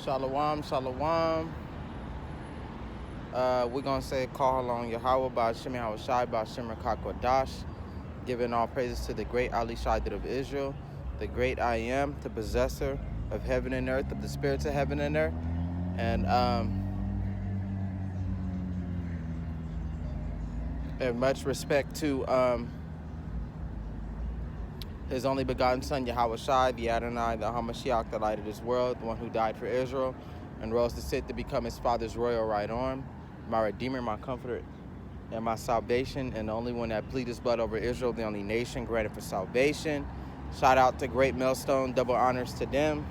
Shalom, shalom. We're going to say call on Yahweh by Shem Yahushai by Shem Kakwadash, giving all praises to the great Ali Shaddad of Israel, the great I am, the possessor of heaven and earth, of the spirits of heaven and earth. And much respect to his only begotten son, Yahushai, the Adonai, the Hamashiach, the light of this world, the one who died for Israel and rose to sit to become his father's royal right arm, my Redeemer, my Comforter, and my salvation, and the only one that pleaded his blood over Israel, the only nation granted for salvation. Shout out to Great Millstone, double honors to them.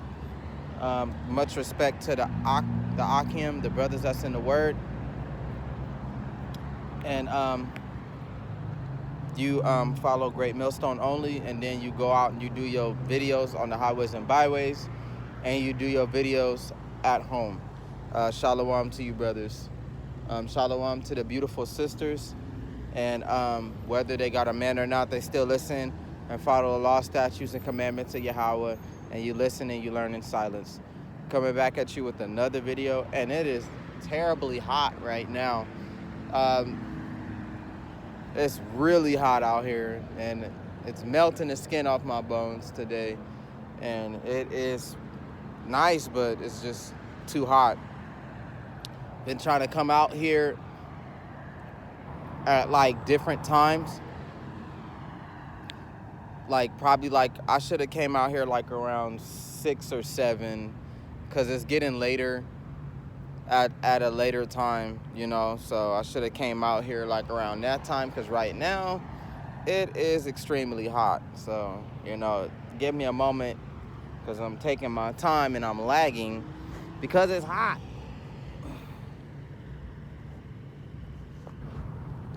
Much respect to the Akim, the brothers that's in the Word. And you follow Great Millstone only, and then you go out and you do your videos on the highways and byways, and you do your videos at home. Shalom to you, brothers. Shalom to the beautiful sisters. And whether they got a man or not, they still listen and follow the law, statutes, and commandments of Yahweh, and you listen and you learn in silence. Coming back at you with another video, and it is terribly hot right now. It's really hot out here, and it's melting the skin off my bones today. And it is nice, but it's just too hot. Been trying to come out here at like different times. Like probably like I should have came out here like around 6 or 7, because it's getting later at a later time, you know. So I should have came out here like around that time, because right now it is extremely hot. So, you know, give me a moment, because I'm taking my time and I'm lagging because it's hot.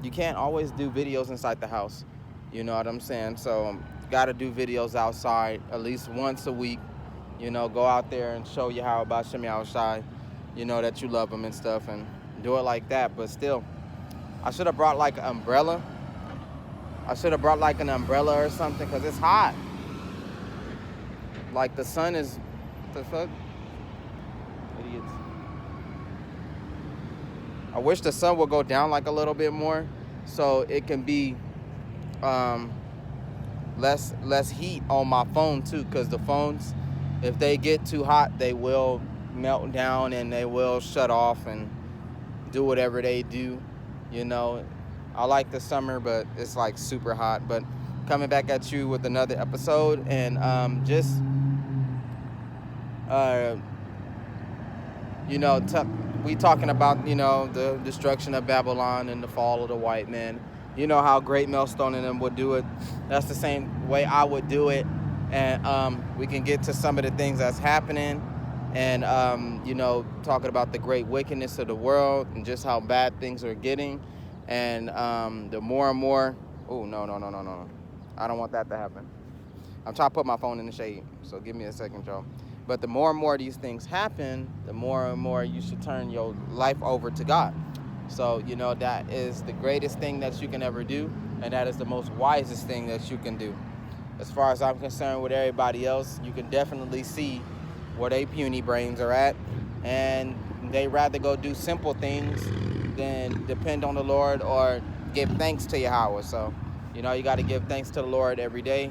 You can't always do videos inside the house, you know what I'm saying? So got to do videos outside at least once a week. You know, go out there and show you how about Shem Yahushai, you know, that you love him and stuff, and do it like that. But still, I should have brought like an umbrella. I should have brought like an umbrella or something, because it's hot. Like the sun is, what the fuck? Idiots. I wish the sun would go down like a little bit more, so it can be less heat on my phone too, because the phones, if they get too hot, they will melt down and they will shut off and do whatever they do, you know. I like the summer, but it's like super hot. But coming back at you with another episode, and you know, we talking about, you know, the destruction of Babylon and the fall of the white man. You know how Great Millstone and them would do it. That's the same way I would do it. And we can get to some of the things that's happening, and you know, talking about the great wickedness of the world and just how bad things are getting. And the more and more, oh, no, I don't want that to happen. I'm trying to put my phone in the shade, so give me a second, y'all. But the more and more these things happen, the more and more you should turn your life over to God. So, you know, that is the greatest thing that you can ever do, and that is the most wisest thing that you can do. As far as I'm concerned, with everybody else, you can definitely see where they puny brains are at, and they rather go do simple things than depend on the Lord or give thanks to Yahweh. So, you know, you got to give thanks to the Lord every day.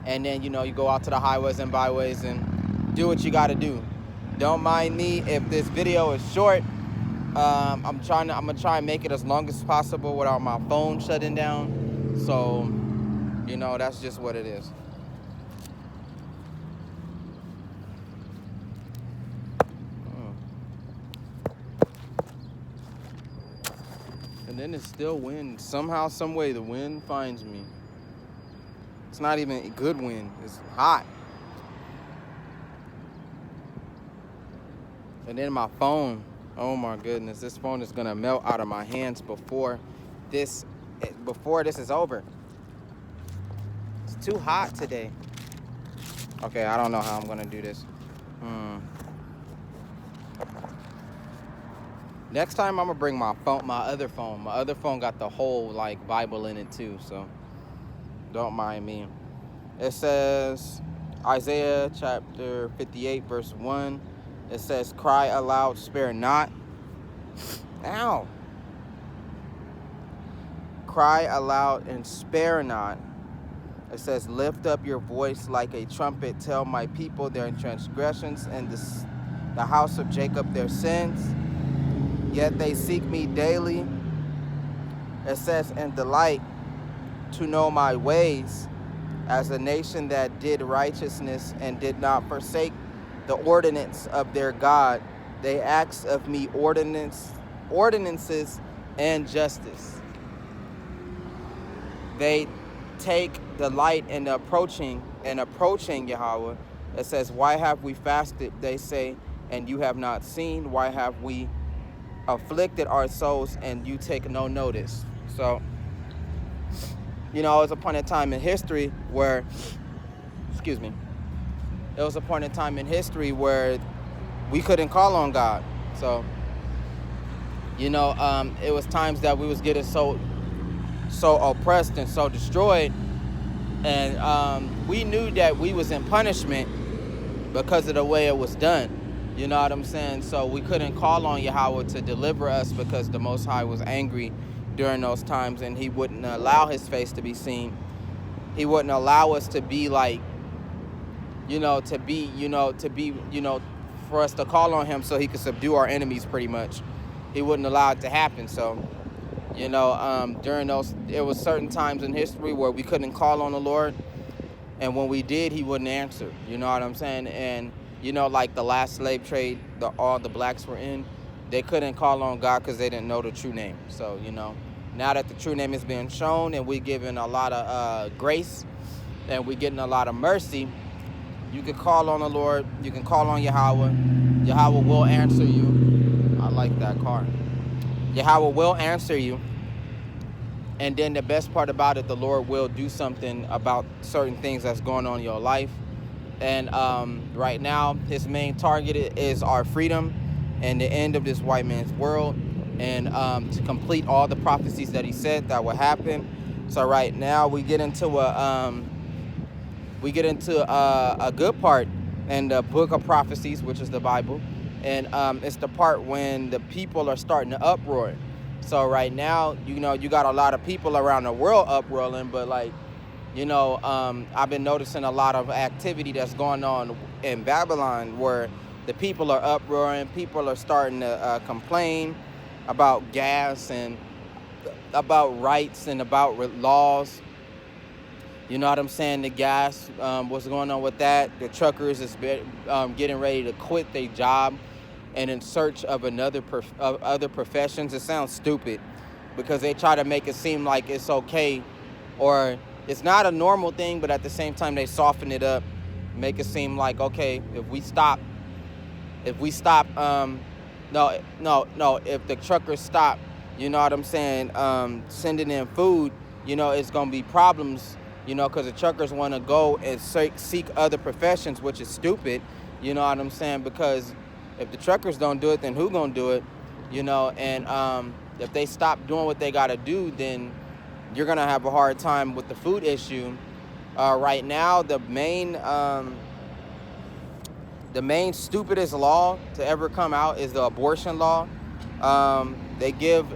And then, you know, you go out to the highways and byways and do what you got to do. Don't mind me if this video is short. I'm gonna try and make it as long as possible without my phone shutting down. So, you know, that's just what it is. And then it's still wind. Somehow, some way, the wind finds me. It's not even a good wind. It's hot. And then my phone. Oh my goodness, this phone is gonna melt out of my hands before this is over. It's too hot today. Okay, I don't know how I'm gonna do this. Next time I'm gonna bring my phone, my other phone. My other phone got the whole Bible in it too, so don't mind me. It says Isaiah chapter 58, verse 1. It says, cry aloud, spare not. Ow. Cry aloud and spare not. It says, lift up your voice like a trumpet. Tell my people their transgressions and the house of Jacob their sins. Yet they seek me daily. It says, and delight to know my ways, as a nation that did righteousness and did not forsake the ordinance of their God. They ask of me ordinances and justice. They take delight in approaching Yahweh. It says, why have we fasted, they say, and you have not seen? Why have we afflicted our souls and you take no notice? So, you know, it was a point in time in history where, it was a point in time in history where we couldn't call on God. So, you know, it was times that we was getting so oppressed and so destroyed, and we knew that we was in punishment because of the way it was done. You know what I'm saying? So we couldn't call on Yahweh to deliver us because the Most High was angry during those times, and he wouldn't allow his face to be seen. He wouldn't allow us to be like, for us to call on him so he could subdue our enemies pretty much. He wouldn't allow it to happen. So, during those, it was certain times in history where we couldn't call on the Lord. And when we did, he wouldn't answer. You know what I'm saying? And, like the last slave trade all the blacks were in, they couldn't call on God because they didn't know the true name. So, now that the true name is being shown and we're given a lot of grace and we're getting a lot of mercy, you can call on the Lord. You can call on Yahweh. Yahweh will answer you. I like that car. Yahweh will answer you. And then the best part about it, the Lord will do something about certain things that's going on in your life. And right now, his main target is our freedom and the end of this white man's world, and to complete all the prophecies that he said that would happen. So right now, we get into a good part in the book of prophecies, which is the Bible. And it's the part when the people are starting to uproar. So right now, you got a lot of people around the world uproaring, but I've been noticing a lot of activity that's going on in Babylon where the people are uproaring. People are starting to complain about gas and about rights and about laws. You know what I'm saying? The gas, what's going on with that? The truckers is getting ready to quit their job and in search of other professions. It sounds stupid because they try to make it seem like it's okay, or it's not a normal thing, but at the same time they soften it up, make it seem like, okay, if the truckers stop, you know what I'm saying, sending in food, it's gonna be problems, because the truckers want to go and seek other professions, which is stupid, you know what I'm saying, because if the truckers don't do it, then who gonna do it, and if they stop doing what they gotta do, then you're gonna have a hard time with the food issue. Right now, the main stupidest law to ever come out is the abortion law. They give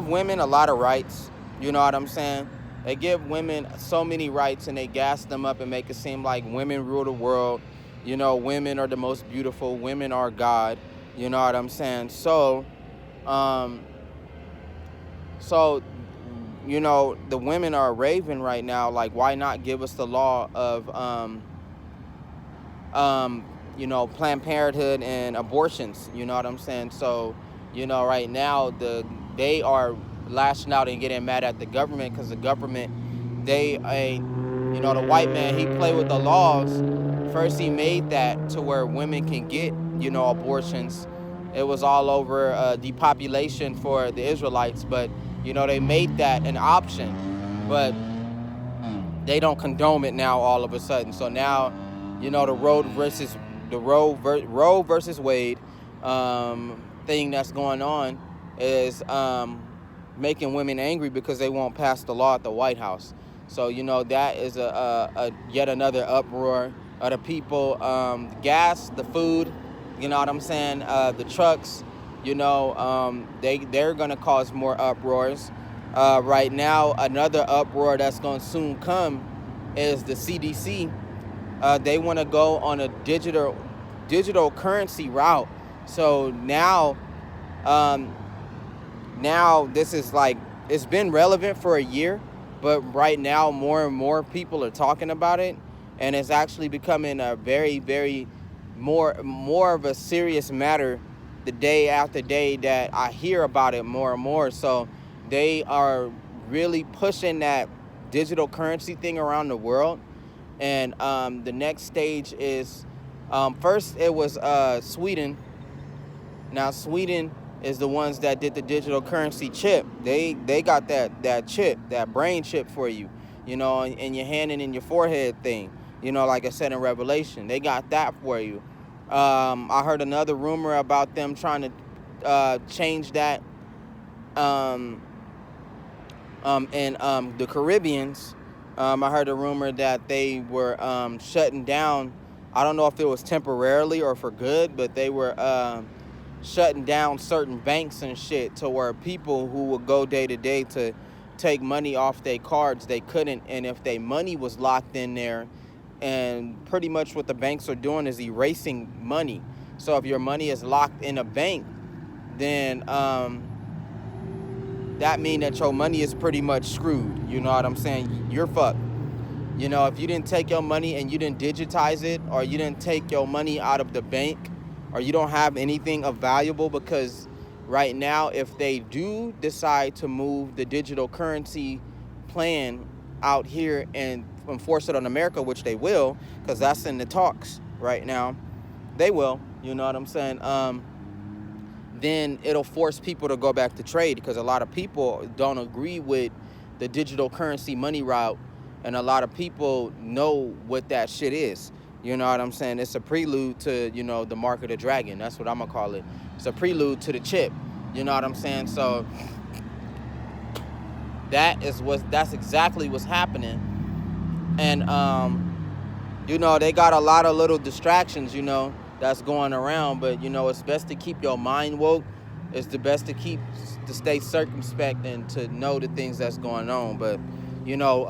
women a lot of rights. You know what I'm saying? They give women so many rights, and they gas them up and make it seem like women rule the world. Women are the most beautiful. Women are God. You know what I'm saying? So, the women are raving right now. Like, why not give us the law of, Planned Parenthood and abortions? You know what I'm saying? So, right now, they are lashing out and getting mad at the government because the government, the white man, he played with the laws. First, he made that to where women can get, abortions. It was all over depopulation for the Israelites, but, they made that an option, but they don't condone it now all of a sudden. So now, the Roe versus Wade thing that's going on is making women angry because they won't pass the law at the White House. So, you know, that is a yet another uproar of the people. Gas, the food, you know what I'm saying? The trucks, you know, they're going to cause more uproars. Right now, another uproar that's going to soon come is the CDC. They want to go on a digital currency route. So um, now this is like, it's been relevant for a year, but right now more and more people are talking about it, and it's actually becoming a very, very more of a serious matter the day after day that I hear about it more and more. So they are really pushing that digital currency thing around the world. And the next stage is, first it was Sweden. Now Sweden is the ones that did the digital currency chip. They got that chip, that brain chip for you, you know, in your hand and in your forehead thing. You know, like I said in Revelation, they got that for you. I heard another rumor about them trying to change that in the Caribbeans. I heard a rumor that they were shutting down. I don't know if it was temporarily or for good, but they were shutting down certain banks and shit, to where people who would go day to day to take money off their cards, they couldn't. And if their money was locked in there, and pretty much what the banks are doing is erasing money. So if your money is locked in a bank, then that means that your money is pretty much screwed. You know what I'm saying? You're fucked. You know, if you didn't take your money and you didn't digitize it, or you didn't take your money out of the bank, or you don't have anything of valuable, because right now, if they do decide to move the digital currency plan out here and enforce it on America, which they will, because that's in the talks right now, they will, you know what I'm saying? Then it'll force people to go back to trade, because a lot of people don't agree with the digital currency money route, and a lot of people know what that shit is. You know what I'm saying? It's a prelude to, you know, the mark of the dragon. That's what I'm gonna call it. It's a prelude to the chip. You know what I'm saying? So that's exactly what's happening. And you know, they got a lot of little distractions, you know, that's going around, but you know, it's best to keep your mind woke. It's the best to stay circumspect and to know the things that's going on. But you know,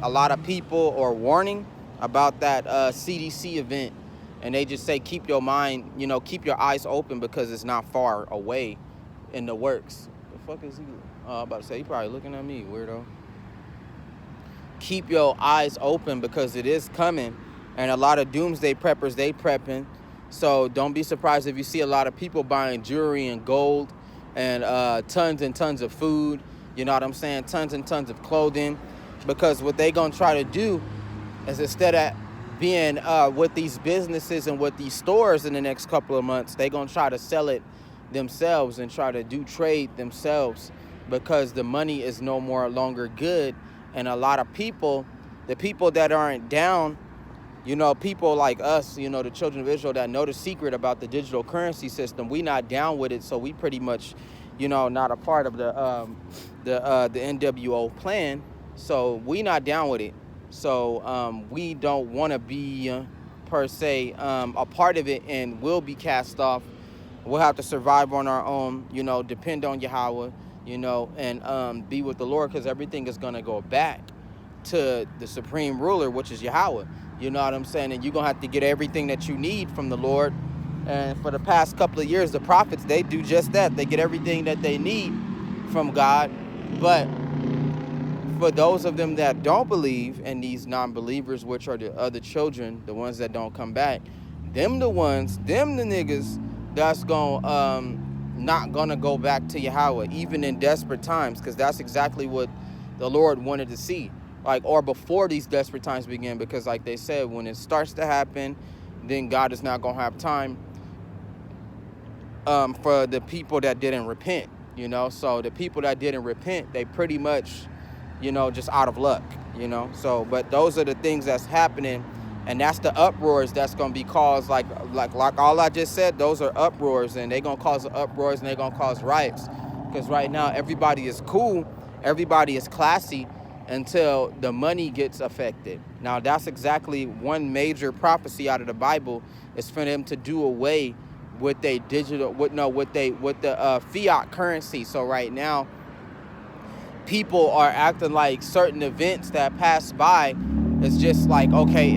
a lot of people are warning about that CDC event, and they just say keep your mind, you know, keep your eyes open, because it's not far away in the works. The fuck is he? I'm about to say, he probably looking at me, weirdo. Keep your eyes open, because it is coming, and a lot of doomsday preppers, they prepping. So don't be surprised if you see a lot of people buying jewelry and gold, and tons and tons of food. You know what I'm saying? Tons and tons of clothing, because what they gonna try to do is, instead of being with these businesses and with these stores in the next couple of months, they gonna try to sell it themselves and try to do trade themselves, because the money is no more longer good. And a lot of people, the people that aren't down, you know, people like us, you know, the children of Israel that know the secret about the digital currency system, we not down with it. So we pretty much, you know, not a part of the NWO plan. So we not down with it. So we don't want to be per se a part of it, and will be cast off. We'll have to survive on our own, you know, depend on Yahweh, you know, and be with the Lord, because everything is going to go back to the supreme ruler, which is Yahweh. You know what I'm saying? And you're going to have to get everything that you need from the Lord. And for the past couple of years, the prophets, they do just that. They get everything that they need from God. But for those of them that don't believe, and these non-believers, which are the other children, the ones that don't come back, them the niggas that's not gonna go back to Yahweh, even in desperate times, because that's exactly what the Lord wanted to see. Like, or before these desperate times begin, because like they said, when it starts to happen, then God is not gonna have time for the people that didn't repent, you know. So the people that didn't repent, they pretty much, you know, just out of luck, you know. So, but those are the things that's happening, and that's the uproars that's gonna be caused, like all I just said. Those are uproars, and they're gonna cause uproars, and they're gonna cause riots, because right now everybody is cool, everybody is classy, until the money gets affected. Now, that's exactly one major prophecy out of the Bible, is for them to do away with the fiat currency. So right now, people are acting like certain events that pass by, it's just like, okay,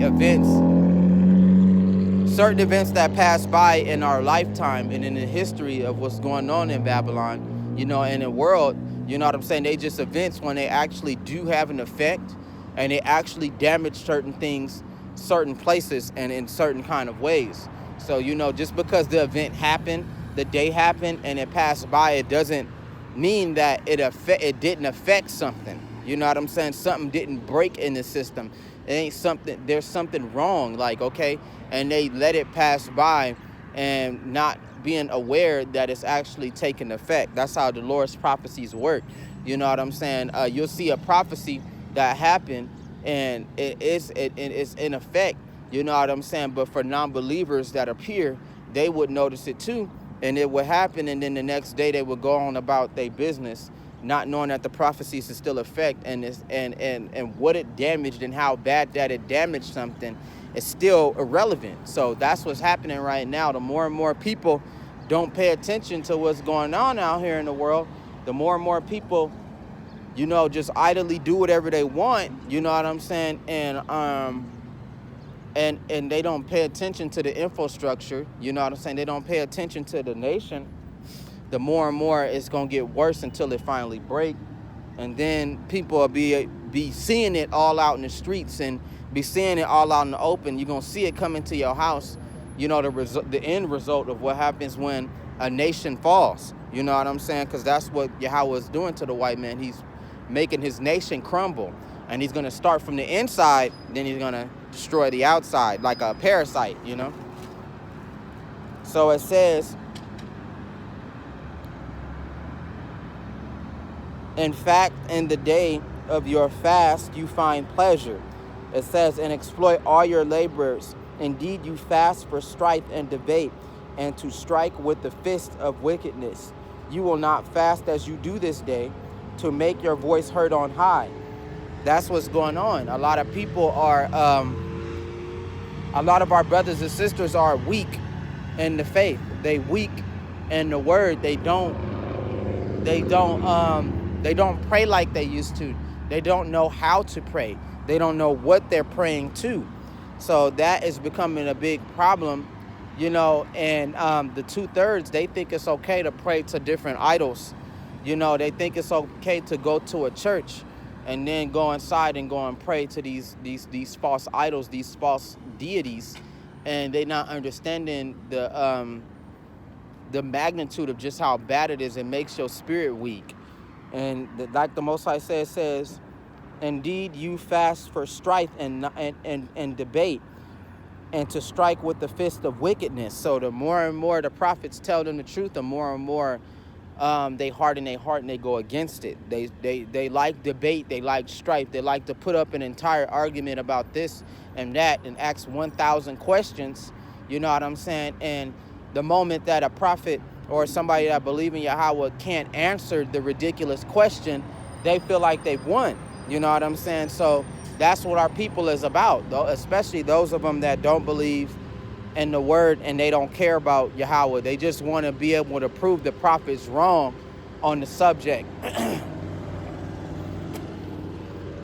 certain events that pass by in our lifetime and in the history of what's going on in Babylon, in the world, you know what I'm saying? They just events when they actually do have an effect, and they actually damage certain things, certain places, and in certain kind of ways. So, just because the event happened, the day happened, and it passed by, it doesn't mean that it didn't affect something. You know what I'm saying? Something didn't break in the system. There's something wrong, like, okay, and they let it pass by and not being aware that it's actually taking effect. That's how the Lord's prophecies work. You know what I'm saying? You'll see a prophecy that happened and it's in effect. You know what I'm saying? But for non-believers that appear, they would notice it too, and it would happen, and then the next day they would go on about their business, not knowing that the prophecies is still effect, and what it damaged and how bad that it damaged something is still irrelevant. So that's what's happening right now. The more and more people don't pay attention to what's going on out here in the world, the more and more people, just idly do whatever they want, you know what I'm saying? And they don't pay attention to the infrastructure, you know what I'm saying? They don't pay attention to the nation. The more and more it's going to get worse until it finally break. And then people will be seeing it all out in the streets and be seeing it all out in the open. You're going to see it come into your house. The end result of what happens when a nation falls. You know what I'm saying? Because that's what Yahweh is doing to the white man. He's making his nation crumble. And he's going to start from the inside, then he's going to destroy the outside like a parasite, So it says, in fact, in the day of your fast, you find pleasure. It says, and exploit all your laborers. Indeed, you fast for strife and debate, and to strike with the fist of wickedness. You will not fast as you do this day, to make your voice heard on high. That's what's going on. A lot of people are, a lot of our brothers and sisters are weak in the faith. They weak in the word. They don't pray like they used to. They don't know how to pray. They don't know what they're praying to. So that is becoming a big problem, and the 2/3, they think it's okay to pray to different idols. They think it's okay to go to a church and then go inside and go and pray to these false idols, these false deities, and they're not understanding the magnitude of just how bad it is. It makes your spirit weak. And like the Most High says, indeed you fast for strife and debate, and to strike with the fist of wickedness. So the more and more the prophets tell them the truth, the more and more they harden their heart and they go against it. They like debate, they like strife, they like to put up an entire argument about this and that and ask 1,000 questions, you know what I'm saying? And the moment that a prophet or somebody that believes in Yahweh can't answer the ridiculous question, they feel like they've won, you know what I'm saying? So that's what our people is about, though, especially those of them that don't believe in the word and they don't care about Yahweh. They just want to be able to prove the prophets wrong on the subject.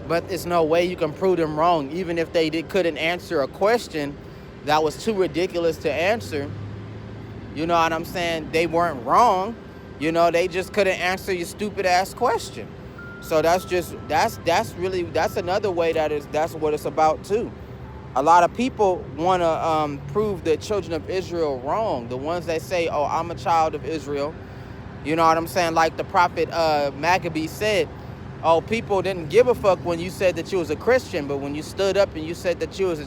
But there's no way you can prove them wrong, even if they couldn't answer a question that was too ridiculous to answer. You know what I'm saying? They weren't wrong. They just couldn't answer your stupid ass question. So that's another way that's what it's about too. A lot of people want to prove the children of Israel wrong. The ones that say, oh, I'm a child of Israel. You know what I'm saying? Like the prophet Maccabee said, oh, people didn't give a fuck when you said that you was a Christian, but when you stood up and you said that you was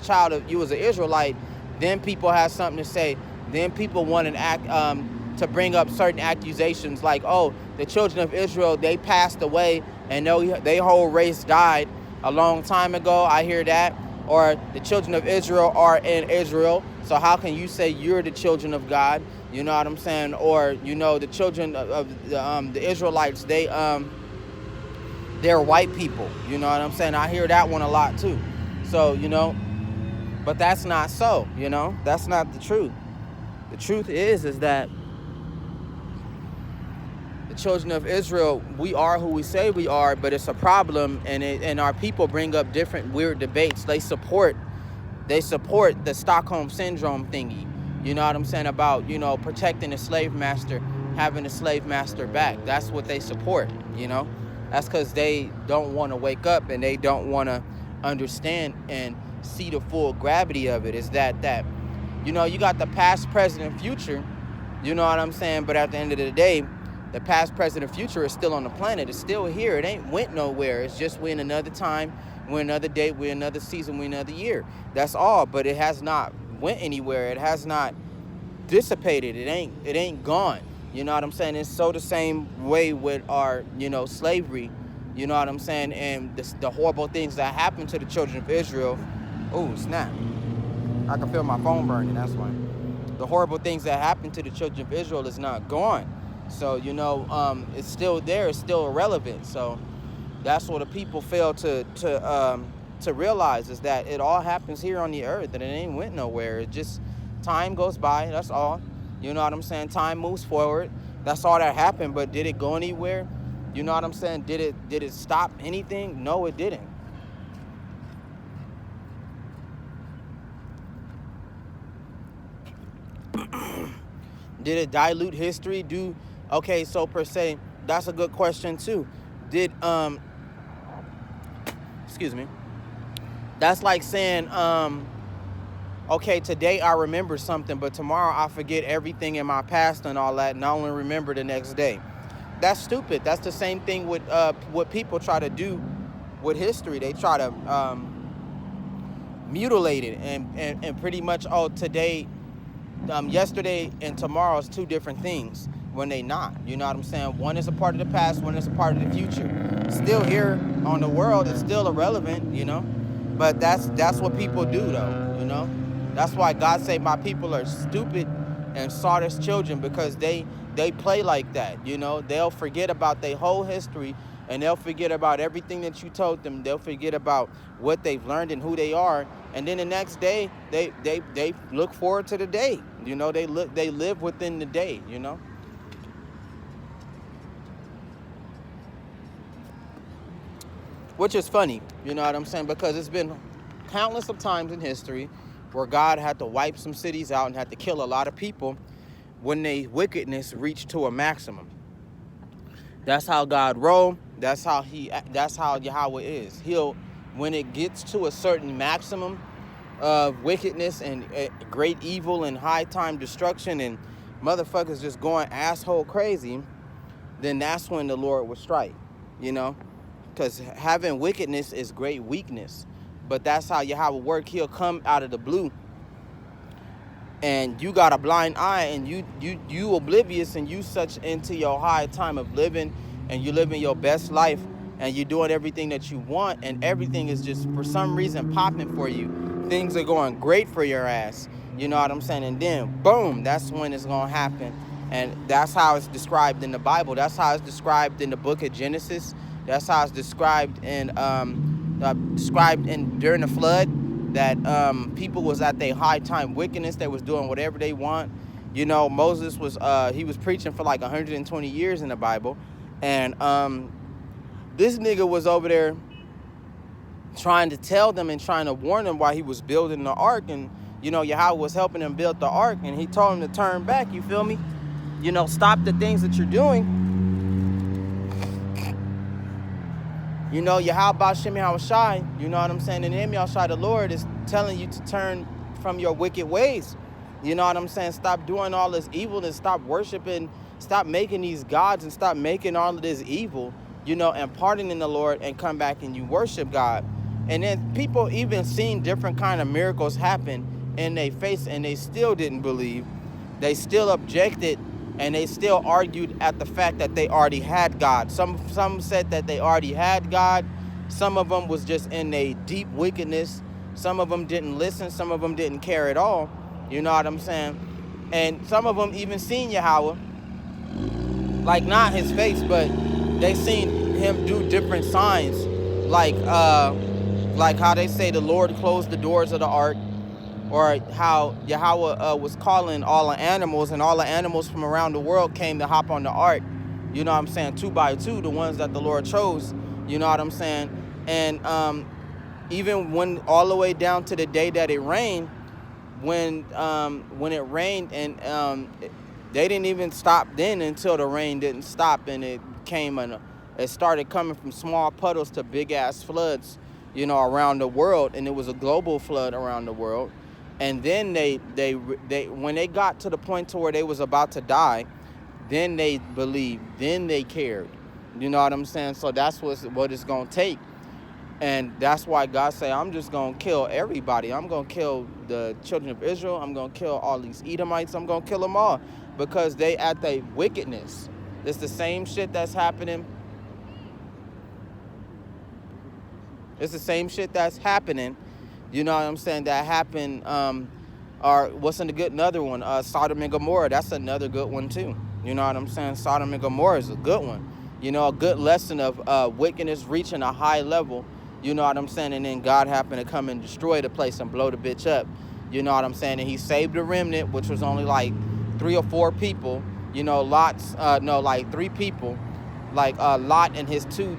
you was an Israelite, then people had something to say. Then people want to bring up certain accusations like, oh, the children of Israel, they passed away and their whole race died a long time ago. I hear that. Or the children of Israel are in Israel, so how can you say you're the children of God? You know what I'm saying? Or the children of the Israelites, they they're white people. You know what I'm saying? I hear that one a lot too. So, you know, but that's not so, you know? That's not the truth. The truth is that the children of Israel, we are who we say we are, but it's a problem, and our people bring up different weird debates. They support the Stockholm Syndrome thingy. You know what I'm saying? About, you know, protecting the slave master, having the slave master back. That's what they support, you know? That's because they don't want to wake up and they don't want to understand and see the full gravity of it. Is that, you know, you got the past, present, and future, you know what I'm saying? But at the end of the day, the past, present, and future is still on the planet. It's still here. It ain't went nowhere. It's just we're in another time, we're another date, we're another season, we're another year. That's all. But it has not went anywhere. It has not dissipated. It ain't gone. You know what I'm saying? It's so the same way with our, you know, slavery. You know what I'm saying? And the horrible things that happened to the children of Israel. Oh, snap. I can feel my phone burning. That's why. The horrible things that happened to the children of Israel is not gone. So, you know, it's still there. It's still irrelevant. So that's what the people fail to realize, is that it all happens here on the earth and it ain't went nowhere. It just, time goes by. That's all. You know what I'm saying? Time moves forward. That's all that happened. But did it go anywhere? You know what I'm saying? Did it stop anything? No, it didn't. Did it dilute history? Okay, so per se, that's a good question too. Excuse me. That's like saying, okay, today I remember something, but tomorrow I forget everything in my past and all that, and I only remember the next day. That's stupid. That's the same thing with what people try to do with history. They try to mutilate it and pretty much, today, yesterday and tomorrow is two different things, when they not. You know what I'm saying? One is a part of the past, one is a part of the future. Still here on the world, it's still irrelevant, you know? But that's what people do, though, you know? That's why God said my people are stupid and sawdust children, because they play like that, you know? They'll forget about their whole history, and they'll forget about everything that you told them. They'll forget about what they've learned and who they are. And then the next day, they look forward to the day. You know, they live within the day, you know? Which is funny, you know what I'm saying? Because it's been countless of times in history where God had to wipe some cities out and had to kill a lot of people when their wickedness reached to a maximum. That's how God roll. That's how Yahweh is. When it gets to a certain maximum of wickedness and great evil and high time destruction and motherfuckers just going asshole crazy, then that's when the Lord will strike, you know? Because having wickedness is great weakness. But that's how Yahweh work. He'll come out of the blue, and you got a blind eye, and you oblivious, and you such into your high time of living, and you living your best life, and you're doing everything that you want, and everything is just for some reason popping for you. Things are going great for your ass. You know what I'm saying? And then boom, that's when it's gonna happen. And that's how it's described in the Bible. That's how it's described in the book of Genesis. That's how it's described during the flood, that people was at their high time wickedness. They was doing whatever they want. You know, Moses was he was preaching for like 120 years in the Bible, and this nigga was over there trying to tell them and trying to warn them while he was building the ark. And you know, Yahweh was helping him build the ark, and he told him to turn back. You feel me? You know, stop the things that you're doing. You know, Yahweh Ba'Shem Yahawashi, you know what I'm saying? In the name of Yahawashi, the Lord is telling you to turn from your wicked ways. You know what I'm saying? Stop doing all this evil and stop worshiping, stop making these gods and stop making all of this evil, you know, and pardoning the Lord, and come back and you worship God. And then people even seen different kind of miracles happen in their face, and they still didn't believe. They still objected, and they still argued at the fact that they already had God. Some said that they already had God. Some of them was just in a deep wickedness. Some of them didn't listen. Some of them didn't care at all. You know what I'm saying? And some of them even seen Yahweh. Like, not his face, but they seen him do different signs, like how they say the Lord closed the doors of the ark, or how Yahweh was calling all the animals, and all the animals from around the world came to hop on the ark. You know what I'm saying? 2 by 2, the ones that the Lord chose. You know what I'm saying? And even when all the way down to the day that it rained, when it rained, and they didn't even stop then until the rain didn't stop, and it came and it started coming from small puddles to big ass floods, you know, around the world, and it was a global flood around the world. And then they when they got to the point to where they was about to die, then they believed, then they cared. You know what I'm saying? So that's what it's gonna take. And that's why God say, I'm just going to kill everybody. I'm going to kill the children of Israel. I'm going to kill all these Edomites. I'm going to kill them all because they at their wickedness. It's the same shit that's happening. It's the same shit that's happening. You know what I'm saying? That happened. Or what's another one? Sodom and Gomorrah. That's another good one too. You know what I'm saying? Sodom and Gomorrah is a good one. You know, a good lesson of wickedness reaching a high level. You know what I'm saying? And then God happened to come and destroy the place and blow the bitch up. You know what I'm saying? And he saved the remnant, which was only like 3 or 4 people. You know, like 3 people. Like Lot and his two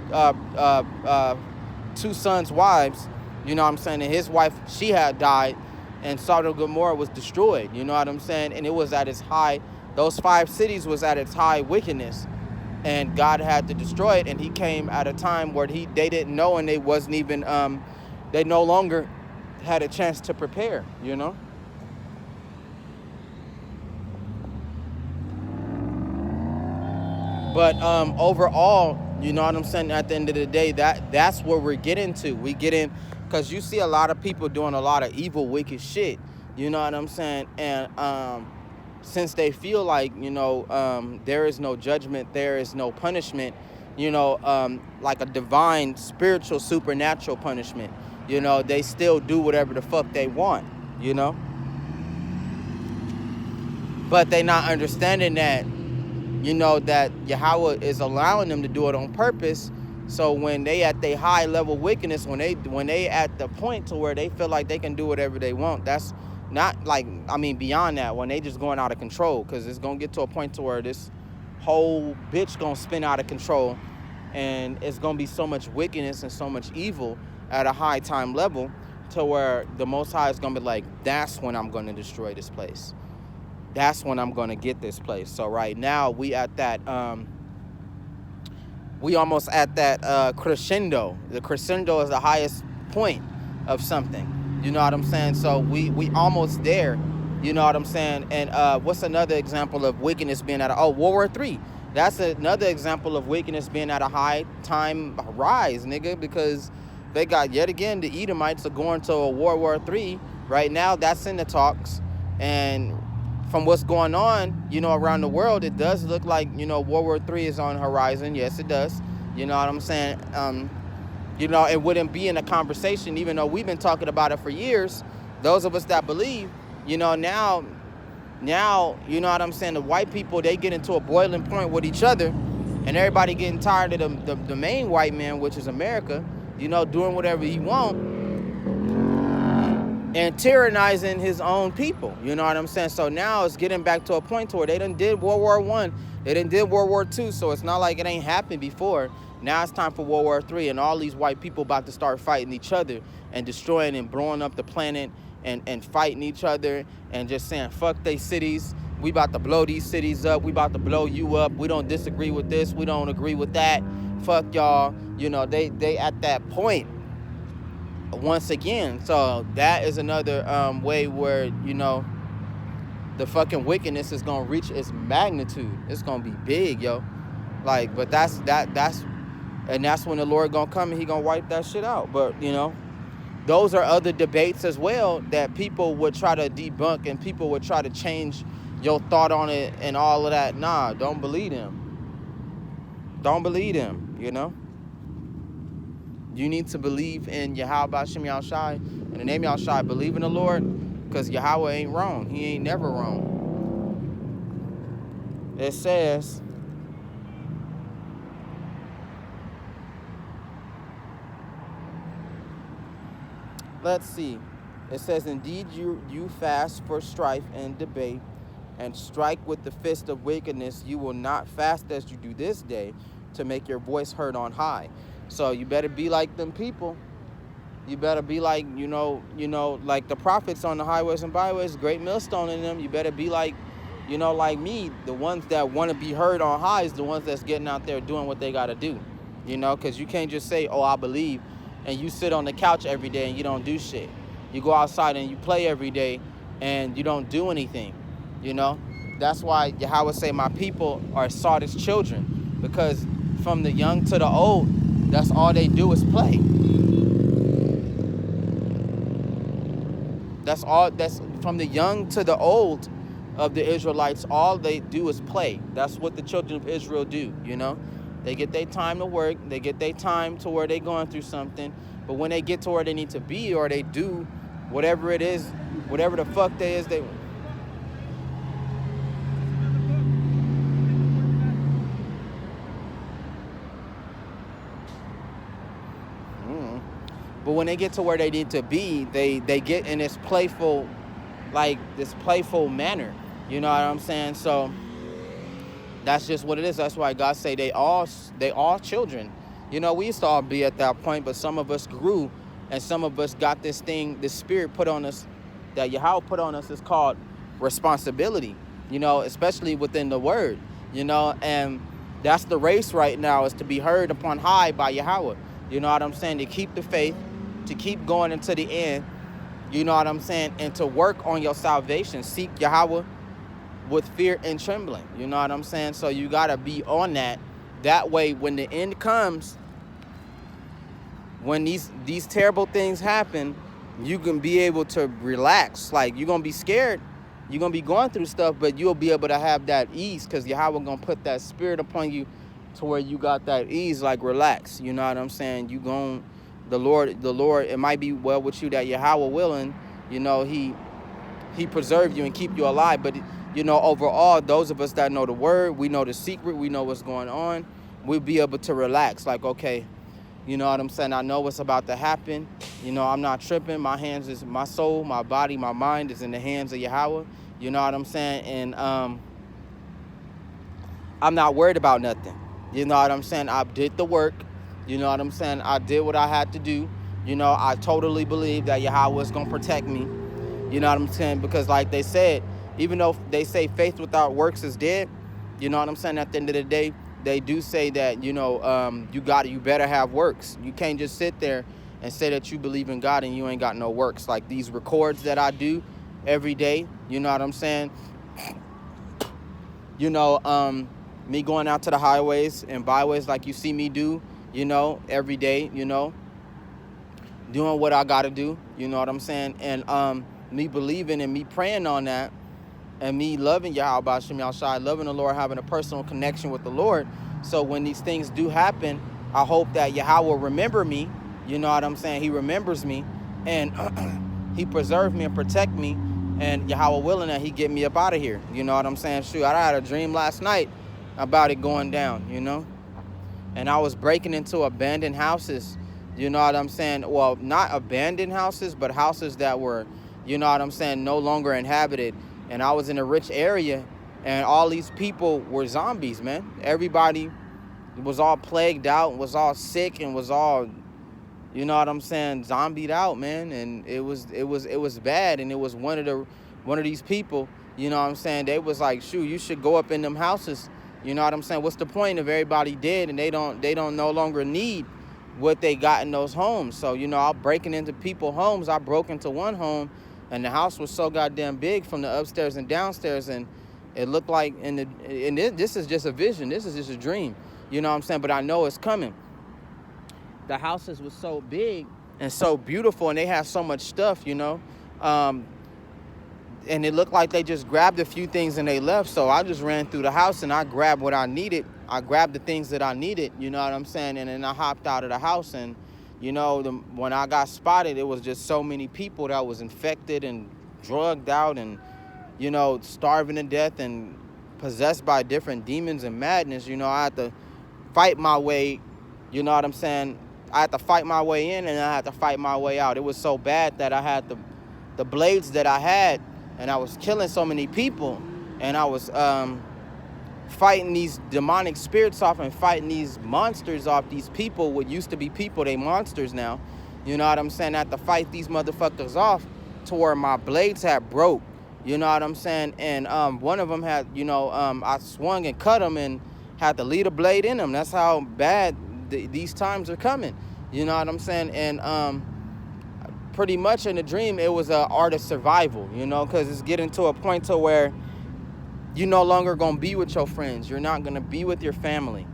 sons' wives. You know what I'm saying? And his wife, she had died. And Sodom and Gomorrah was destroyed. You know what I'm saying? And it was at its high. Those 5 cities was at its high wickedness. And God had to destroy it, and he came at a time where they didn't know, and they wasn't even, they no longer had a chance to prepare, you know? But overall, you know what I'm saying, at the end of the day, that's where we're getting to. We get in, because you see a lot of people doing a lot of evil, wicked shit, you know what I'm saying? And since they feel like, you know, there is no judgment, there is no punishment, you know, like a divine, spiritual, supernatural punishment, you know, they still do whatever the fuck they want, you know? But they not understanding that, you know, that Yahweh is allowing them to do it on purpose. So when they at their high level wickedness, when they at the point to where they feel like they can do whatever they want, that's not like, I mean, beyond that, when they just going out of control, because it's going to get to a point to where this whole bitch going to spin out of control, and it's going to be so much wickedness and so much evil at a high time level to where the Most High is going to be like, that's when I'm going to destroy this place. That's when I'm going to get this place. So right now we at that, we almost at that crescendo. The crescendo is the highest point of something. You know what I'm saying? So we almost there. You know what I'm saying? And what's another example of wickedness being at World War III. That's another example of wickedness being at a high time rise, nigga, because they got, yet again, the Edomites are going to a World War III. Right now, that's in the talks. And from what's going on, you know, around the world, it does look like, you know, World War III is on the horizon. Yes, it does. You know what I'm saying? You know, it wouldn't be in a conversation, even though we've been talking about it for years. Those of us that believe, you know, now, you know what I'm saying? The white people, they get into a boiling point with each other, and everybody getting tired of the main white man, which is America, you know, doing whatever he want and tyrannizing his own people. You know what I'm saying? So now it's getting back to a point to where they done did World War I, they done did World War II, so it's not like it ain't happened before. Now it's time for World War III, and all these white people about to start fighting each other and destroying and blowing up the planet and fighting each other and just saying, fuck they cities. We about to blow these cities up. We about to blow you up. We don't disagree with this. We don't agree with that. Fuck y'all. You know, they at that point once again. So that is another way where, you know, the fucking wickedness is going to reach its magnitude. It's going to be big, yo. Like, but that's when the Lord going to come and he going to wipe that shit out. But, you know, those are other debates as well that people would try to debunk, and people would try to change your thought on it and all of that. Nah, don't believe them. Don't believe them, you know. You need to believe in Yahweh B'Shem Yahushai. In the name of Yahushai, believe in the Lord, because Yahweh ain't wrong. He ain't never wrong. It says, let's see. It says, indeed, you fast for strife and debate, and strike with the fist of wickedness. You will not fast as you do this day, to make your voice heard on high. So you better be like them people. You better be like, like the prophets on the highways and byways, great millstone in them. You better be like, like me. The ones that want to be heard on high is the ones that's getting out there doing what they got to do. Because you can't just say, oh, I believe, and you sit on the couch every day and you don't do shit. You go outside and you play every day and you don't do anything. That's why Yahweh say, my people are sought as children, because from the young to the old, that's all they do is play. That's from the young to the old of the Israelites, all they do is play. That's what the children of Israel do, They get their time to work, they get their time to where they're going through something, but when they get to where they need to be, or they do whatever it is, whatever the fuck they is, they... But when they get to where they need to be, they get in this playful manner. You know what I'm saying? So that's just what it is. That's why God say they all children. We used to all be at that point, but some of us grew, and some of us got this spirit put on us, that Yahweh put on us, is called responsibility, especially within the word, and that's the race right now, is to be heard upon high by Yahweh. You know what I'm saying? To keep the faith, to keep going into the end, you know what I'm saying? And to work on your salvation. Seek Yahweh with fear and trembling. You know what I'm saying? So you got to be on that. That way, when the end comes, when these terrible things happen, you can be able to relax. Like, you're going to be scared. You're going to be going through stuff, but you'll be able to have that ease, because Yahweh going to put that spirit upon you to where you got that ease, like, relax. You know what I'm saying? The Lord, it might be well with you that Yahweh willing, he preserve you and keep you alive. But, overall, those of us that know the word, we know the secret, we know what's going on, we'll be able to relax. Like, okay, you know what I'm saying? I know what's about to happen. I'm not tripping. My soul, my body, my mind is in the hands of Yahweh. You know what I'm saying? And I'm not worried about nothing. You know what I'm saying? I did the work. You know what I'm saying? I did what I had to do. I totally believe that Yahweh is going to protect me. You know what I'm saying? Because like they said, even though they say faith without works is dead, you know what I'm saying? At the end of the day, they do say that, you better have works. You can't just sit there and say that you believe in God and you ain't got no works. Like these records that I do every day, you know what I'm saying? Me going out to the highways and byways like you see me do, every day, doing what I got to do, you know what I'm saying? And me believing and me praying on that, and me loving Yahweh B'Shem Yahshai, loving the Lord, having a personal connection with the Lord. So when these things do happen, I hope that Yahweh will remember me, you know what I'm saying? He remembers me, and he preserve me and protect me, and Yahweh willing that he get me up out of here, you know what I'm saying? Shoot, I had a dream last night about it going down, and I was breaking into abandoned houses, you know what I'm saying? Well, not abandoned houses, but houses that were, you know what I'm saying, no longer inhabited. And I was in a rich area, and all these people were zombies, man. Everybody was all plagued out, was all sick, and was all, you know what I'm saying, zombied out, man. And it was bad. And it was one of these people, you know what I'm saying, they was like, shoot, you should go up in them houses. You know what I'm saying? What's the point if everybody dead and they don't no longer need what they got in those homes? So, I'm breaking into people's homes. I broke into one home, and the house was so goddamn big from the upstairs and downstairs, and it looked like, this is just a vision. This is just a dream. You know what I'm saying? But I know it's coming. The houses was so big and so beautiful, and they had so much stuff, and it looked like they just grabbed a few things and they left. So I just ran through the house and I grabbed what I needed. I grabbed the things that I needed, you know what I'm saying? And then I hopped out of the house, and, when I got spotted, it was just so many people that was infected and drugged out and, starving to death and possessed by different demons and madness. I had to fight my way, you know what I'm saying, I had to fight my way in and I had to fight my way out. It was so bad that I had the blades that I had, and I was killing so many people, and I was fighting these demonic spirits off and fighting these monsters off. These people, what used to be people, they monsters now. You know what I'm saying? I had to fight these motherfuckers off to where my blades had broke. You know what I'm saying? And one of them had, I swung and cut him and had to lead a blade in him. That's how bad these times are coming. You know what I'm saying? And pretty much in the dream, it was an art of survival, because it's getting to a point to where you're no longer going to be with your friends. You're not going to be with your family.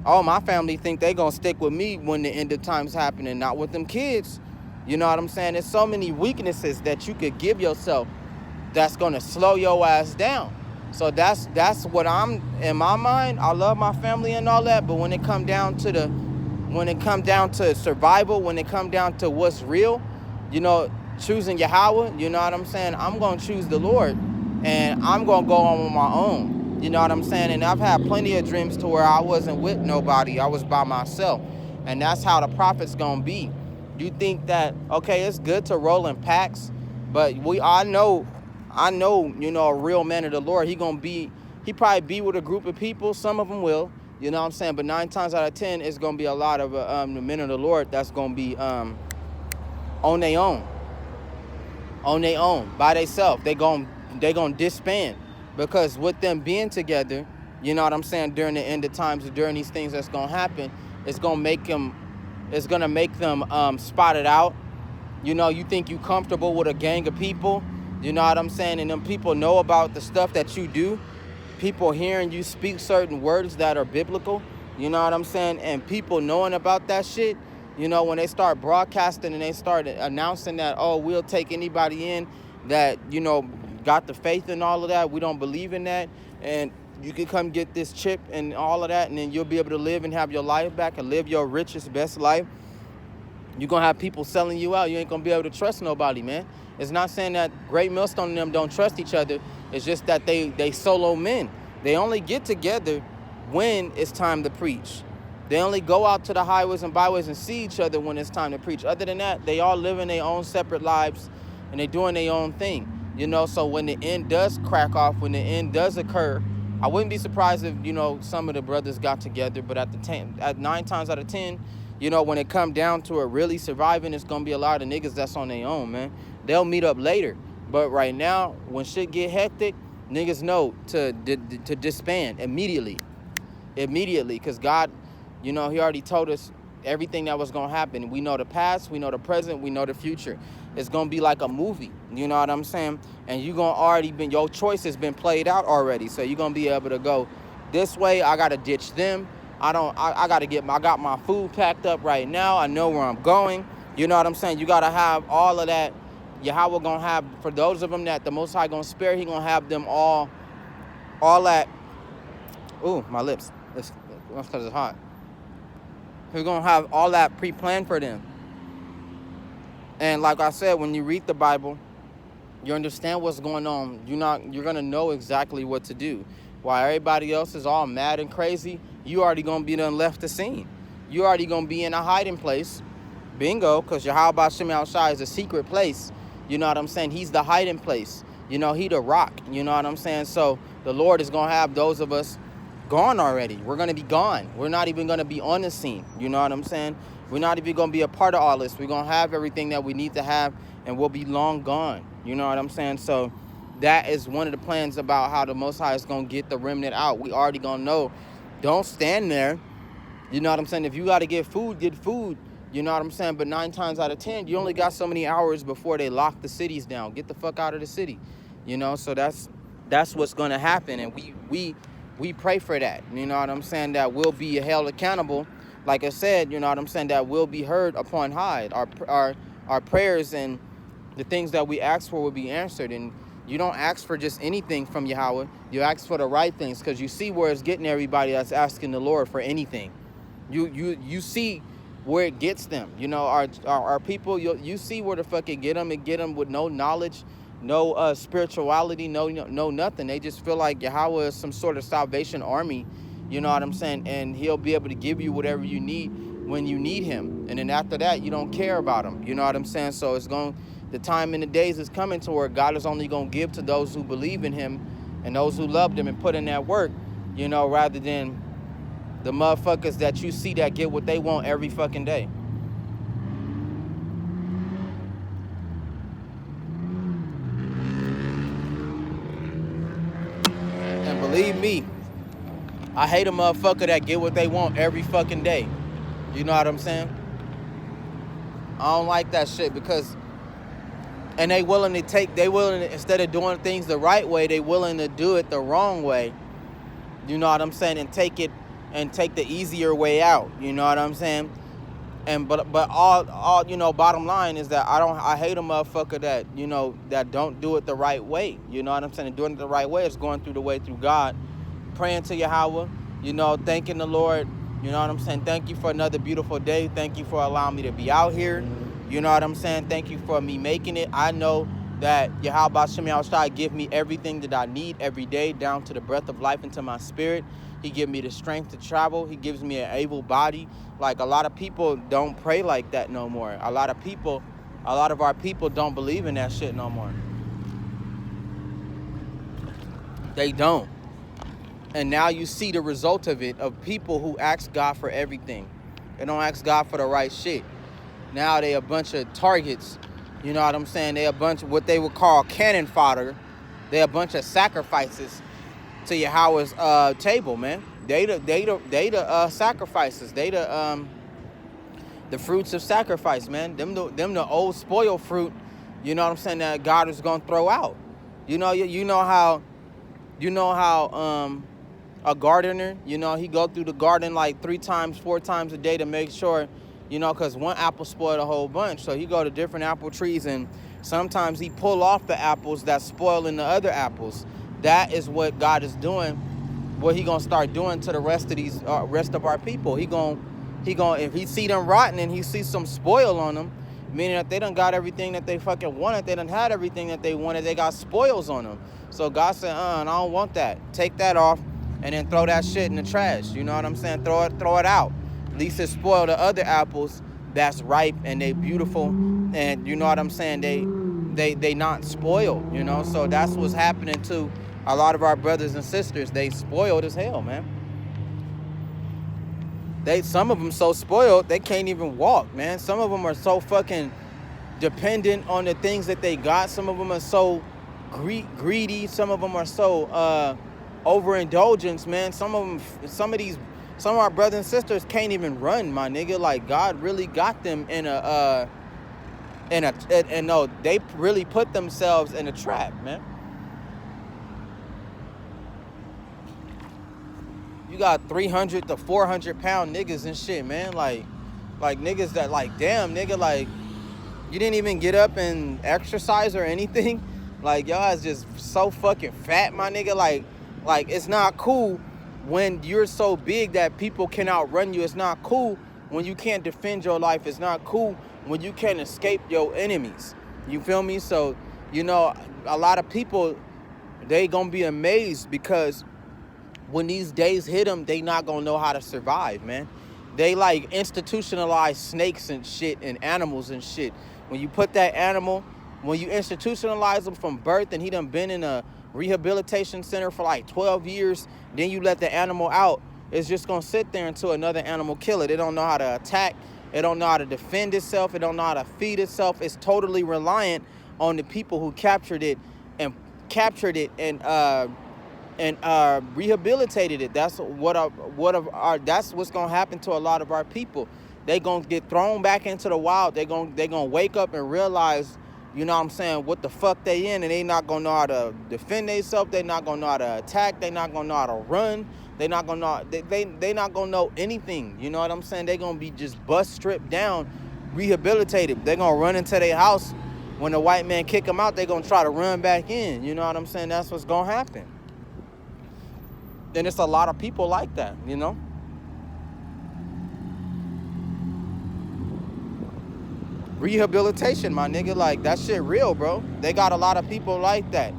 Oh, my family think they going to stick with me when the end of times happen and not with them kids. You know what I'm saying? There's so many weaknesses that you could give yourself that's going to slow your ass down. So that's what I'm, in my mind, I love my family and all that, but when it come down to survival, when it come down to what's real, choosing Yahweh, you know what I'm saying? I'm going to choose the Lord, and I'm going to go on my own. You know what I'm saying? And I've had plenty of dreams to where I wasn't with nobody. I was by myself. And that's how the prophet's going to be. You think that, okay, it's good to roll in packs, but I know, a real man of the Lord, he probably be with a group of people. Some of them will, you know what I'm saying? But 9 times out of 10, it's going to be a lot of the men of the Lord that's going to be on their own, by themselves. They going to disband, because with them being together, you know what I'm saying, during the end of times, during these things that's going to happen, it's going to make them spotted out. You think you comfortable with a gang of people, you know what I'm saying, and them people know about the stuff that you do. People hearing you speak certain words that are biblical, you know what I'm saying, and people knowing about that shit, when they start broadcasting and they start announcing that, oh, we'll take anybody in that, got the faith and all of that. We don't believe in that. And you can come get this chip and all of that, and then you'll be able to live and have your life back and live your richest, best life. You're going to have people selling you out. You ain't going to be able to trust nobody, man. It's not saying that Great Millstone and them don't trust each other. It's just that they solo men. They only get together when it's time to preach. They only go out to the highways and byways and see each other when it's time to preach. Other than that, they all living their own separate lives, and they doing their own thing. So when the end does crack off, when the end does occur, I wouldn't be surprised if, some of the brothers got together. But at 9 times out of 10, when it come down to it really surviving, it's going to be a lot of niggas that's on their own, man. They'll meet up later. But right now, when shit get hectic, niggas know to disband immediately. Because God, He already told us everything that was going to happen. We know the past, we know the present, we know the future. It's going to be like a movie, you know what I'm saying? And you're going to your choice has been played out already. So you're going to be able to go this way. I got to ditch them. I got my food packed up right now. I know where I'm going. You know what I'm saying? You got to have all of that. Yahweh going to have, for those of them that the Most High going to spare, He going to have them all that. Ooh, my lips. That's because it's hot. He's going to have all that pre-planned for them. And like I said, when you read the Bible, you understand what's going on. You're going to know exactly what to do. While everybody else is all mad and crazy, you already going to be done left the scene. You already going to be in a hiding place. Bingo, because Yahweh Shem outside is a secret place. You know what I'm saying? He's the hiding place. He the rock. You know what I'm saying? So the Lord is going to have those of us gone already. We're going to be gone. We're not even going to be on the scene. You know what I'm saying? We're not even going to be a part of all this. We're going to have everything that we need to have, and we'll be long gone. You know what I'm saying? So that is one of the plans about how the Most High is going to get the remnant out. We already going to know. Don't stand there. You know what I'm saying? If you got to get food, get food. You know what I'm saying? But 9 times out of 10, you only got so many hours before they lock the cities down. Get the fuck out of the city. So that's what's going to happen. And we pray for that. You know what I'm saying? That we'll be held accountable. Like I said, you know what I'm saying? That will be heard upon high. Our prayers and the things that we ask for will be answered. And you don't ask for just anything from Yahweh. You ask for the right things, because you see where it's getting everybody that's asking the Lord for anything. You see where it gets them. Our people, you see where the fuck it get them. It get them with no knowledge, no spirituality, no nothing. They just feel like Yahweh is some sort of Salvation Army. You know what I'm saying? And He'll be able to give you whatever you need when you need him. And then after that, you don't care about him. You know what I'm saying? So the time and the days is coming to where God is only going to give to those who believe in him and those who loved him and put in that work, you know, rather than the motherfuckers that you see that get what they want every fucking day. And believe me, I hate a motherfucker that get what they want every fucking day. You know what I'm saying? I don't like that shit because, and they willing to, instead of doing things the right way, they willing to do it the wrong way. You know what I'm saying? And take the easier way out. You know what I'm saying? And but all you know, bottom line is that I hate a motherfucker that, you know, that don't do it the right way. You know what I'm saying? And doing it the right way is going through the way through God, praying to Yahweh, you know, thanking the Lord. You know what I'm saying? Thank you for another beautiful day. Thank you for allowing me to be out here. You know what I'm saying? Thank you for me making it. I know that Yahweh Hashem Yahushua give me everything that I need every day, down to the breath of life into my spirit. He gives me the strength to travel. He gives me an able body. Like, a lot of people don't pray like that no more. A lot of our people don't believe in that shit no more. They don't. And now you see the result of it, of people who ask God for everything. They don't ask God for the right shit. Now they a bunch of targets. You know what I'm saying? They a bunch of what they would call cannon fodder. They a bunch of sacrifices to Yahweh's table, man. They the sacrifices. They the fruits of sacrifice, man. Them the old spoiled fruit. You know what I'm saying? That God is gonna throw out. You know how a gardener, you know, he go through the garden like 3 times, 4 times a day to make sure, you know, because one apple spoiled a whole bunch. So he go to different apple trees, and sometimes he pull off the apples that's spoiling the other apples. That is what God is doing. What he gonna start doing to the rest of our people. He gonna if he see them rotten and he sees some spoil on them, meaning that they done got everything that they fucking wanted. They done had everything that they wanted. They got spoils on them. So God said, I don't want that. Take that off. And then throw that shit in the trash. You know what I'm saying? Throw it out. At least it spoil the other apples that's ripe and they beautiful. And you know what I'm saying? They not spoiled, you know? So that's what's happening to a lot of our brothers and sisters. They spoiled as hell, man. Some of them so spoiled, they can't even walk, man. Some of them are so fucking dependent on the things that they got. Some of them are so greedy. Some of them are so overindulgence, man. Some of our brothers and sisters can't even run, my nigga. Like, God really got them and no, they really put themselves in a trap, man. You got 300 to 400 pound niggas and shit, man. Like niggas that, like, damn, nigga, like, you didn't even get up and exercise or anything. Like, y'all is just so fucking fat, my nigga. Like, it's not cool when you're so big that people can outrun you. It's not cool when you can't defend your life. It's not cool when you can't escape your enemies. You feel me? So, you know, a lot of people, they gonna be amazed because when these days hit them, they not gonna know how to survive, man. They like institutionalize snakes and shit and animals and shit. When you put that animal, when you institutionalize them from birth and he done been in a rehabilitation center for like 12 years, then you let the animal out, it's just gonna sit there until another animal kill it. It don't know how to attack. It don't know how to defend itself. It don't know how to feed itself. It's totally reliant on the people who captured it and rehabilitated it. That's that's what's gonna happen to a lot of our people. They gonna get thrown back into the wild. They gonna wake up and realize, you know what I'm saying, what the fuck they in, and they not gonna know how to defend themselves. They not gonna know how to attack. They not gonna know how to run. They not gonna know. They not gonna know anything. You know what I'm saying? They gonna be just stripped down, rehabilitated. They gonna run into their house. When the white man kick them out, they gonna try to run back in. You know what I'm saying? That's what's gonna happen. And it's a lot of people like that, you know? Rehabilitation, my nigga, like, that shit real, bro. They got a lot of people like that.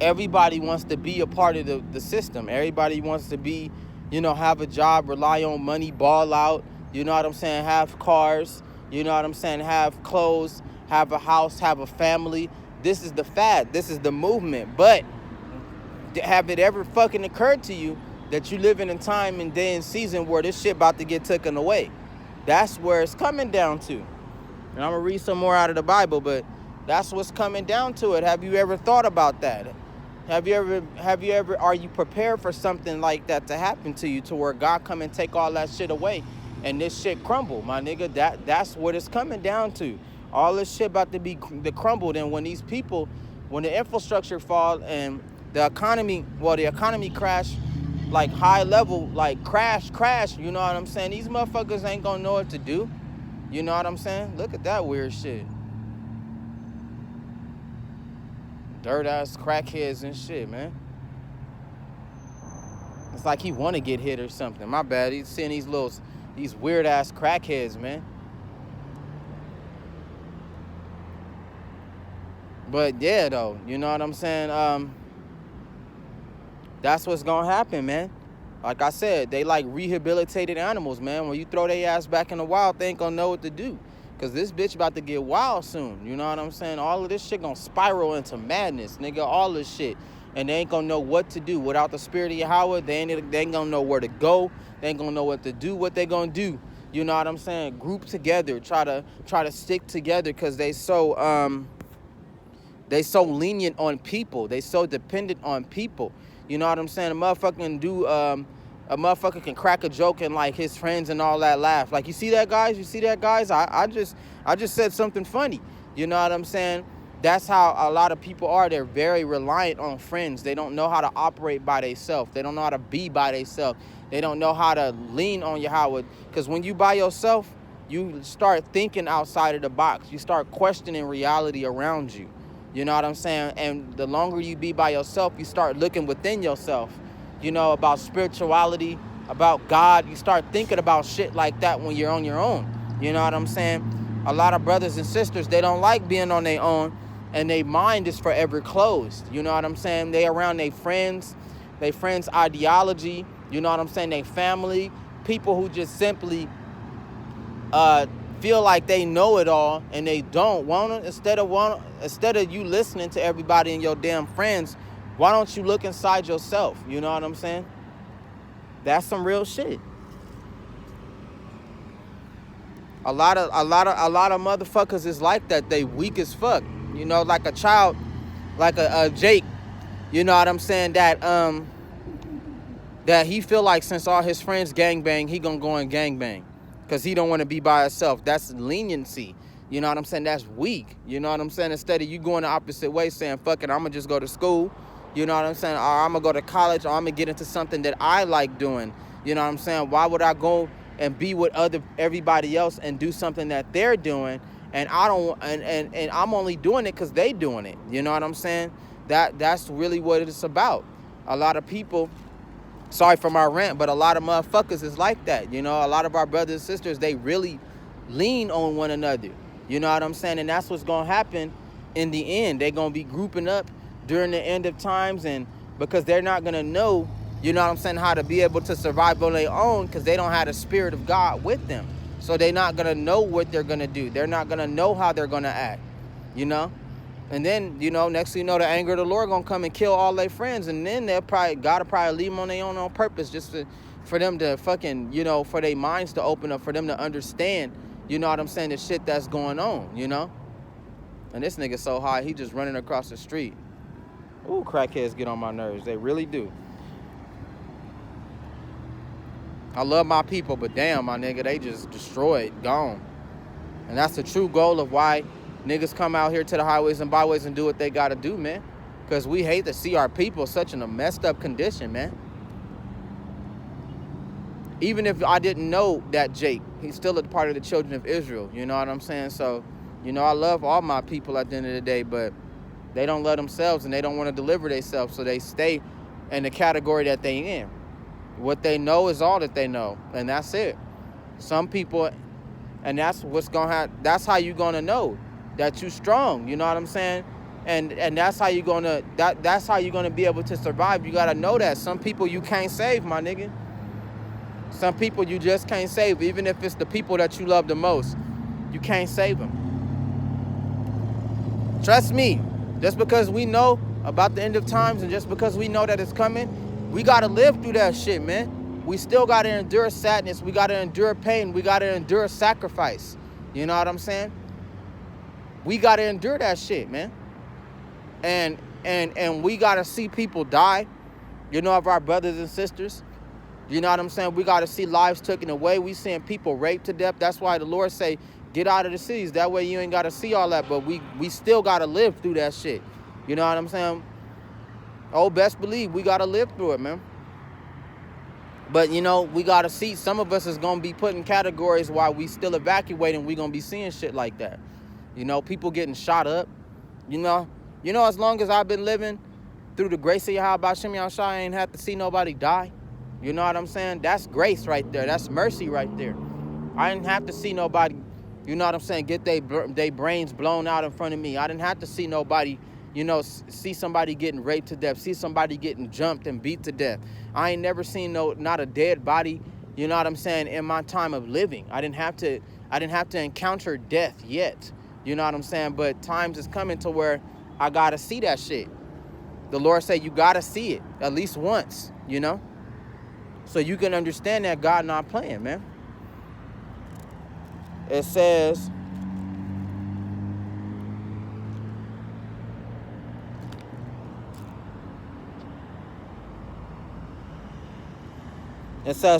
Everybody wants to be a part of the system. Everybody wants to be, you know, have a job, rely on money, ball out, you know what I'm saying, have cars, you know what I'm saying, have clothes, have a house, have a family. This is the fad. This is the movement. But have it ever fucking occurred to you that you live in a time and day and season where this shit about to get taken away? That's where it's coming down to. And I'm going to read some more out of the Bible, but that's what's coming down to it. Have you ever thought about that? Have you ever, are you prepared for something like that to happen to you, to where God come and take all that shit away and this shit crumble, my nigga? That's what it's coming down to. All this shit about to be crumbled, and when these people, when the infrastructure fall and the economy crash, like high level, like crash, you know what I'm saying? These motherfuckers ain't gonna know what to do. You know what I'm saying? Look at that weird shit. Dirt ass crackheads and shit, man. It's like he want to get hit or something. My bad. He's seeing these weird ass crackheads, man. But yeah, though, you know what I'm saying? That's what's gonna happen, man. Like I said, they like rehabilitated animals, man. When you throw their ass back in the wild, they ain't gonna know what to do. Because this bitch about to get wild soon. You know what I'm saying? All of this shit gonna spiral into madness, nigga. All this shit. And they ain't gonna know what to do. Without the spirit of Yahweh, they ain't gonna know where to go. They ain't gonna know what to do, what they gonna do. You know what I'm saying? Group together. Try to stick together, because they so lenient on people. They so dependent on people. You know what I'm saying? A motherfucker can crack a joke and like his friends and all that laugh. Like, you see that, guys? You see that, guys? I just said something funny. You know what I'm saying? That's how a lot of people are. They're very reliant on friends. They don't know how to operate by themselves. They don't know how to be by themselves. They don't know how to lean on Yahweh. Because when you by yourself, you start thinking outside of the box. You start questioning reality around you. You know what I'm saying? And the longer you be by yourself, you start looking within yourself, you know, about spirituality, about God. You start thinking about shit like that when you're on your own. You know what I'm saying? A lot of brothers and sisters, they don't like being on their own, and their mind is forever closed. You know what I'm saying? They around their friends ideology, you know what I'm saying? Their family, people who just simply feel like they know it all, and they don't. Instead of you listening to everybody and your damn friends, why don't you look inside yourself? You know what I'm saying? That's some real shit. A lot of motherfuckers is like that. They weak as fuck. You know, like a child, like a Jake. You know what I'm saying? That he feel like since all his friends gangbang, he gonna go and gangbang. Because he don't want to be by himself. That's leniency. You know what I'm saying? That's weak. You know what I'm saying? Instead of you going the opposite way, saying, fuck it, I'm going to just go to school. You know what I'm saying? Or I'm going to go to college, or I'm going to get into something that I like doing. You know what I'm saying? Why would I go and be with everybody else and do something that they're doing, and I'm only doing it because they doing it? You know what I'm saying? That's really what it's about. A lot of people... Sorry for my rant, but a lot of motherfuckers is like that. You know, a lot of our brothers and sisters, they really lean on one another. You know what I'm saying? And that's what's going to happen in the end. They're going to be grouping up during the end of times, and because they're not going to know, you know what I'm saying, how to be able to survive on their own, because they don't have the spirit of God with them. So they're not going to know what they're going to do. They're not going to know how they're going to act, you know? And then, you know, next thing you know, the anger of the Lord gonna come and kill all their friends, and then God will probably leave them on their own on purpose, just for them to fucking, you know, for their minds to open up, for them to understand, you know what I'm saying, the shit that's going on, you know? And this nigga so high, he just running across the street. Ooh, crackheads get on my nerves. They really do. I love my people, but damn, my nigga, they just destroyed, gone. And that's the true goal of why niggas come out here to the highways and byways and do what they gotta do, man. Because we hate to see our people such in a messed up condition, man. Even if I didn't know that Jake, he's still a part of the children of Israel. You know what I'm saying? So, you know, I love all my people at the end of the day, but they don't love themselves and they don't want to deliver themselves. So they stay in the category that they in. What they know is all that they know. And that's it. Some people, and that's what's gonna happen. That's how you gonna know that you strong, you know what I'm saying? And that's how you gonna that's how you're gonna be able to survive. You gotta know that some people you can't save, my nigga. Some people you just can't save. Even if it's the people that you love the most, you can't save them. Trust me, just because we know about the end of times and just because we know that it's coming, we got to live through that shit, man. We still got to endure sadness. We got to endure pain. We got to endure sacrifice. You know what I'm saying? We got to endure that shit, man. And we got to see people die, you know, of our brothers and sisters. You know what I'm saying? We got to see lives taken away. We seeing people raped to death. That's why the Lord say, get out of the cities. That way you ain't got to see all that. But we still got to live through that shit. You know what I'm saying? Oh, best believe we got to live through it, man. But, you know, we got to see. Some of us is going to be put in categories while we still evacuating. We going to be seeing shit like that. You know, people getting shot up. You know, as long as I've been living through the grace of Yahweh B'Shem Yahushua, I ain't have to see nobody die. You know what I'm saying? That's grace right there. That's mercy right there. I didn't have to see nobody, you know what I'm saying, get they brains blown out in front of me. I didn't have to see nobody, you know, see somebody getting raped to death, see somebody getting jumped and beat to death. I ain't never seen not a dead body, you know what I'm saying, in my time of living. I didn't have to encounter death yet. You know what I'm saying? But times is coming to where I got to see that shit. The Lord said you got to see it at least once, you know? So you can understand that God not playing, man. It says,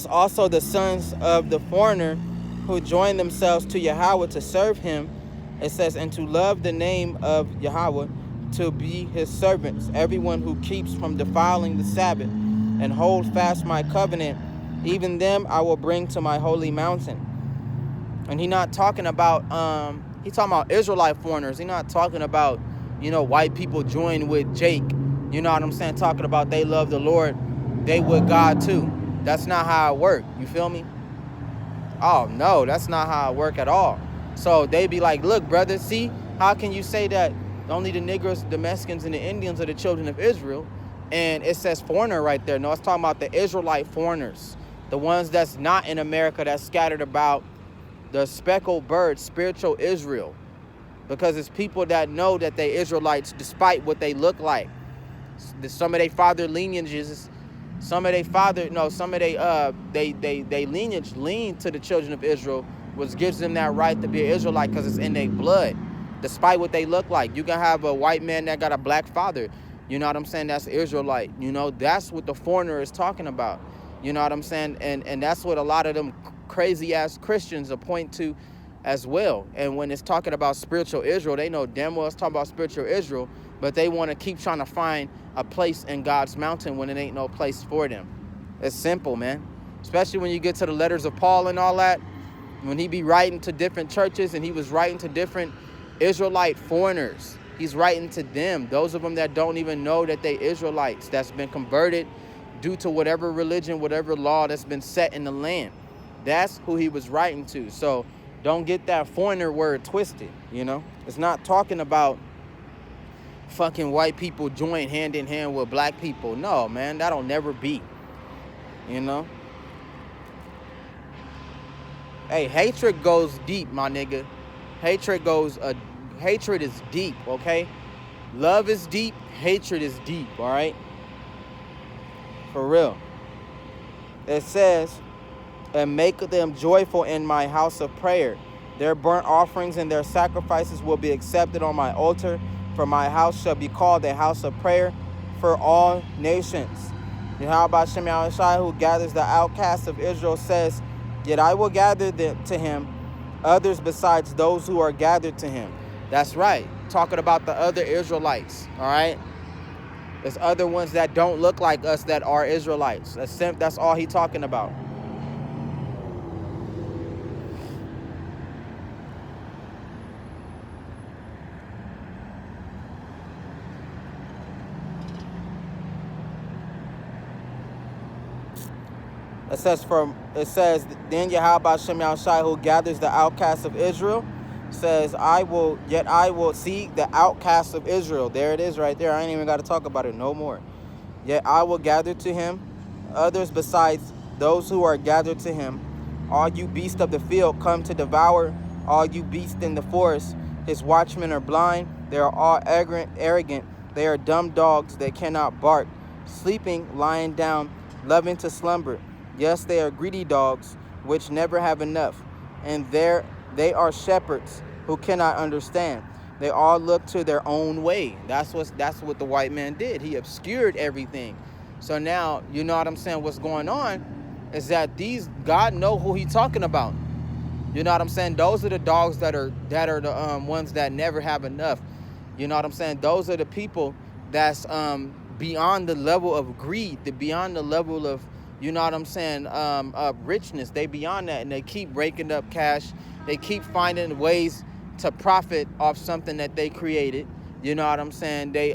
also the sons of the foreigner who join themselves to Yahweh to serve him. It says, and to love the name of Yahweh, to be his servants. Everyone who keeps from defiling the Sabbath and hold fast my covenant, even them I will bring to my holy mountain. And he not talking about, he talking about Israelite foreigners. He not talking about, you know, white people join with Jake. You know what I'm saying? Talking about they love the Lord, they with God too. That's not how it work. You feel me? Oh, no, that's not how it work at all. So they be like, look, brother, see, how can you say that only the Negroes, the Mexicans, and the Indians are the children of Israel? And it says foreigner right there. No, it's talking about the Israelite foreigners. The ones that's not in America, that's scattered about, the speckled bird, spiritual Israel. Because it's people that know that they Israelites despite what they look like. Some of their father lineages, some of their lineage lean to the children of Israel, which gives them that right to be an Israelite because it's in their blood, despite what they look like. You can have a white man that got a black father. You know what I'm saying? That's Israelite. You know, that's what the foreigner is talking about. You know what I'm saying? And that's what a lot of them crazy-ass Christians point to as well. And when it's talking about spiritual Israel, they know damn well it's talking about spiritual Israel, but they want to keep trying to find a place in God's mountain when it ain't no place for them. It's simple, man. Especially when you get to the letters of Paul and all that. When he be writing to different churches and he was writing to different Israelite foreigners, he's writing to them, those of them that don't even know that they Israelites, that's been converted due to whatever religion, whatever law that's been set in the land. That's who he was writing to. So don't get that foreigner word twisted, you know? It's not talking about fucking white people join hand in hand with black people. No, man, that'll never be, you know? Hey, hatred goes deep, my nigga. Hatred is deep, okay? Love is deep, hatred is deep, all right? For real. It says, and make them joyful in my house of prayer. Their burnt offerings and their sacrifices will be accepted on my altar, for my house shall be called a house of prayer for all nations. Yahweh B'Shem Yahushua, who gathers the outcasts of Israel, says, yet I will gather them to him, others besides those who are gathered to him. That's right. Talking about the other Israelites, all right? There's other ones that don't look like us that are Israelites. That's all he talking about. It says, then Yahweh B'Shem Yahushua, who gathers the outcasts of Israel, says, I will see the outcasts of Israel. There it is right there. I ain't even got to talk about it no more. Yet I will gather to him others besides those who are gathered to him. All you beasts of the field come to devour, all you beasts in the forest. His watchmen are blind, they are all arrogant, they are dumb dogs, they cannot bark. Sleeping, lying down, loving to slumber. Yes, they are greedy dogs, which never have enough. And they are shepherds who cannot understand. They all look to their own way. That's what the white man did. He obscured everything. So now, you know what I'm saying, what's going on is that God know who he talking about. You know what I'm saying? Those are the dogs that are the ones that never have enough. You know what I'm saying? Those are the people that's beyond the level of greed, beyond the level of, you know what I'm saying, richness. They beyond that, and they keep raking up cash. They keep finding ways to profit off something that they created. You know what I'm saying? They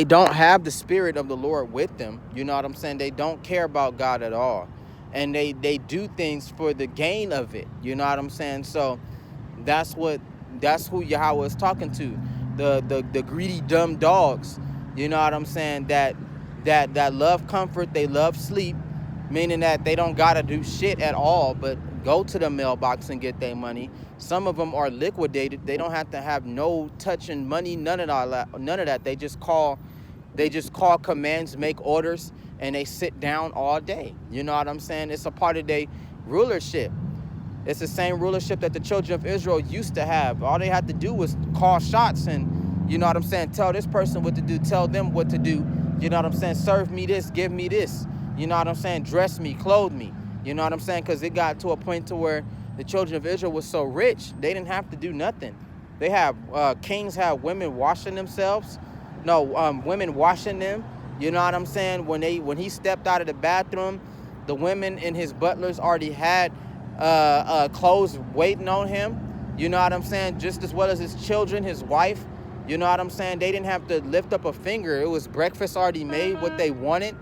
don't have the spirit of the Lord with them. You know what I'm saying? They don't care about God at all. And they do things for the gain of it. You know what I'm saying? So that's who Yahweh is talking to. The greedy dumb dogs. You know what I'm saying? That love comfort, they love sleep, meaning that they don't gotta do shit at all but go to the mailbox and get their money. Some of them are liquidated. They don't have to have no touching money, none of that. They just call commands, make orders, and they sit down all day. You know what I'm saying? It's a part of their rulership. It's the same rulership that the children of Israel used to have. All they had to do was call shots and, you know what I'm saying, tell this person what to do, tell them what to do. You know what I'm saying? Serve me this, give me this. You know what I'm saying? Dress me, clothe me. You know what I'm saying? Because it got to a point to where the children of Israel was so rich, they didn't have to do nothing. They have, kings have women washing themselves. No, women washing them. You know what I'm saying? When he stepped out of the bathroom, the women and his butlers already had clothes waiting on him. You know what I'm saying? Just as well as his children, his wife. You know what I'm saying? They didn't have to lift up a finger. It was breakfast already made, what they wanted.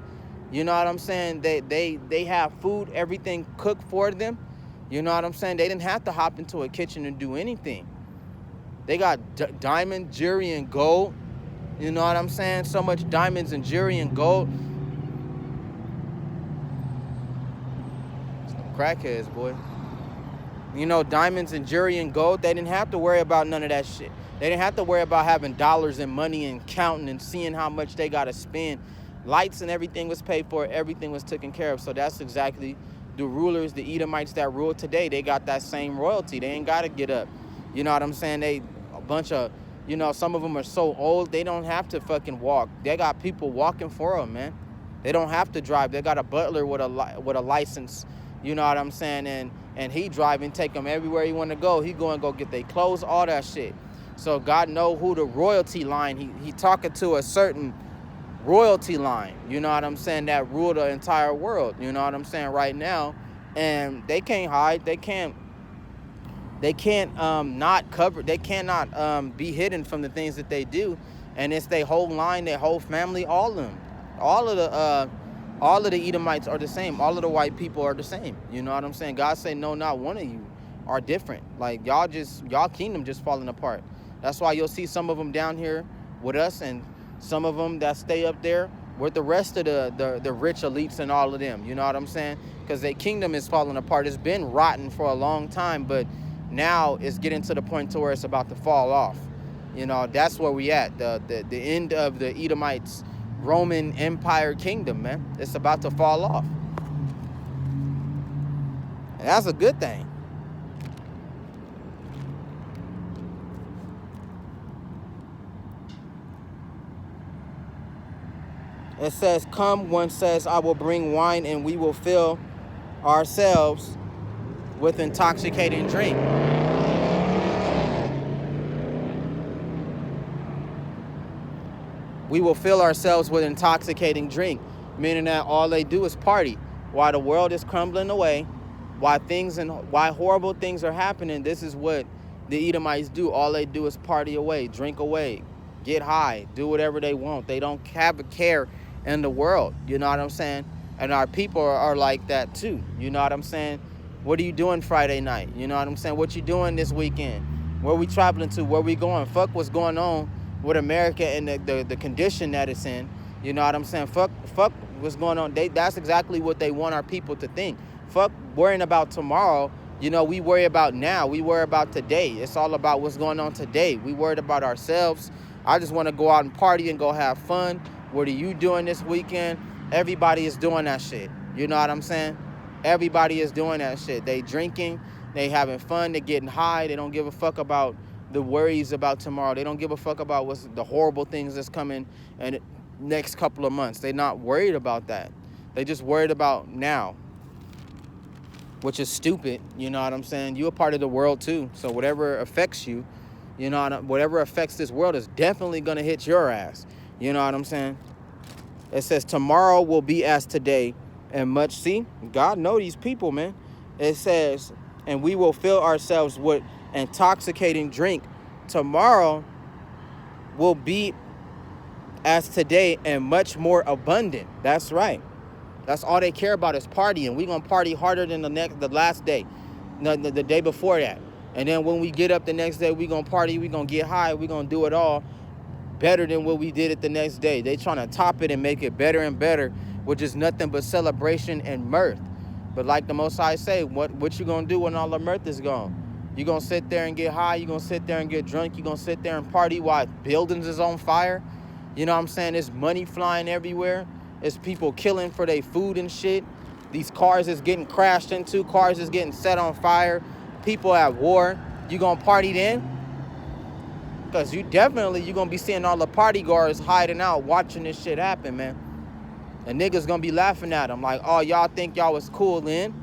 You know what I'm saying? They have food, everything cooked for them. You know what I'm saying? They didn't have to hop into a kitchen and do anything. They got diamond, jewelry, and gold. You know what I'm saying? So much diamonds and jewelry and gold. Some crackheads, boy. You know, diamonds and jewelry and gold, they didn't have to worry about none of that shit. They didn't have to worry about having dollars and money and counting and seeing how much they got to spend. Lights and everything was paid for. Everything was taken care of. So that's exactly the rulers, the Edomites that rule today. They got that same royalty. They ain't got to get up. You know what I'm saying? They a bunch of, you know, some of them are so old, they don't have to fucking walk. They got people walking for them, man. They don't have to drive. They got a butler with a license. You know what I'm saying? And he drive and take them everywhere he want to go. He go and go get their clothes, all that shit. So God know who the royalty line. He talking to a certain royalty line. You know what I'm saying? That rule the entire world. You know what I'm saying? Right now, and they can't hide. They can't not cover. They cannot be hidden from the things that they do. And it's their whole line, their whole family, all of them. All of the Edomites are the same. All of the white people are the same. You know what I'm saying? God say, no, not one of you are different. Like, y'all kingdom just falling apart. That's why you'll see some of them down here with us, and some of them that stay up there with the rest of the rich elites and all of them. You know what I'm saying? Because their kingdom is falling apart. It's been rotten for a long time, but now it's getting to the point to where it's about to fall off. You know, that's where we at. The end of the Edomites' Roman Empire kingdom, man. It's about to fall off. And that's a good thing. It says, come, one says, I will bring wine and we will fill ourselves with intoxicating drink. We will fill ourselves with intoxicating drink, meaning that all they do is party. While the world is crumbling away, why horrible things are happening, this is what the Edomites do. All they do is party away, drink away, get high, do whatever they want. They don't have a care in the world. You know what I'm saying? And our people are like that too. You know what I'm saying? What are you doing Friday night? You know what I'm saying? What you doing this weekend? Where we traveling to? Where we going? Fuck what's going on with America and the condition that it's in. You know what I'm saying? Fuck what's going on. That's exactly what they want our people to think. Fuck worrying about tomorrow. You know, we worry about now. We worry about today. It's all about what's going on today. We worried about ourselves. I just want to go out and party and go have fun. What are you doing this weekend? Everybody is doing that shit. You know what I'm saying? Everybody is doing that shit. They drinking. They having fun. They getting high. They don't give a fuck about the worries about tomorrow. They don't give a fuck about what's the horrible things that's coming in the next couple of months. They're not worried about that. They just worried about now, which is stupid. You know what I'm saying? You're a part of the world too. So whatever affects you, you know, whatever affects this world is definitely going to hit your ass. You know what I'm saying? It says tomorrow will be as today and much. See, God know these people, man. It says, and we will fill ourselves with intoxicating drink. Tomorrow will be as today and much more abundant. That's right. That's all they care about is partying. We're going to party harder than the last day, the day before that. And then when we get up the next day, we're going to party. We're going to get high. We're going to do it all better than what we did it the next day. They trying to top it and make it better and better, which is nothing but celebration and mirth. But like the Most High say, what you going to do when all the mirth is gone? You going to sit there and get high? You going to sit there and get drunk? You going to sit there and party while buildings is on fire? You know what I'm saying? There's money flying everywhere. There's people killing for their food and shit. These cars is getting crashed into. Cars is getting set on fire. People at war. You gonna party then? Because you're going to be seeing all the party guards hiding out watching this shit happen, man. And niggas going to be laughing at them like, oh, y'all think y'all was cool then?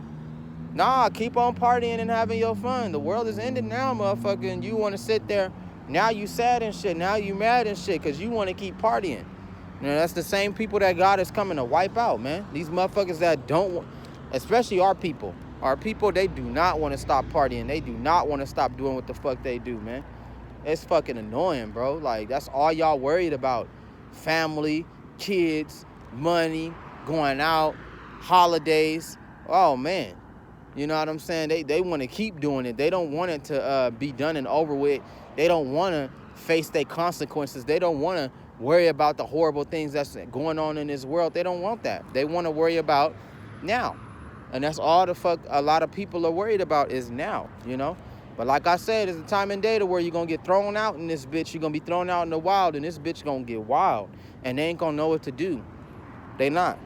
Nah, keep on partying and having your fun. The world is ending now, motherfucker, and you want to sit there. Now you sad and shit. Now you mad and shit because you want to keep partying. You know, that's the same people that God is coming to wipe out, man. These motherfuckers that don't, especially our people. Our people, they do not want to stop partying. They do not want to stop doing what the fuck they do, man. It's fucking annoying, bro. Like, that's all y'all worried about. Family, kids, money, going out, holidays. Oh, man. You know what I'm saying? They want to keep doing it. They don't want it to be done and over with. They don't want to face their consequences. They don't want to worry about the horrible things that's going on in this world. They don't want that. They want to worry about now. And that's all the fuck a lot of people are worried about is now, you know? But like I said, there's a time and day to where you're going to get thrown out in this bitch. You're going to be thrown out in the wild, and this bitch going to get wild. And they ain't going to know what to do. They not.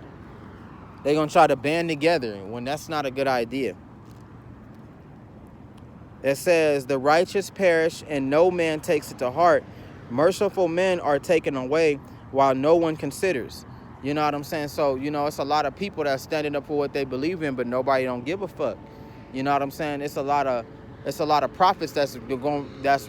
They going to try to band together when that's not a good idea. It says, the righteous perish, and no man takes it to heart. Merciful men are taken away while no one considers. You know what I'm saying? So, you know, it's a lot of people that's standing up for what they believe in, but nobody don't give a fuck. You know what I'm saying? It's a lot of prophets that's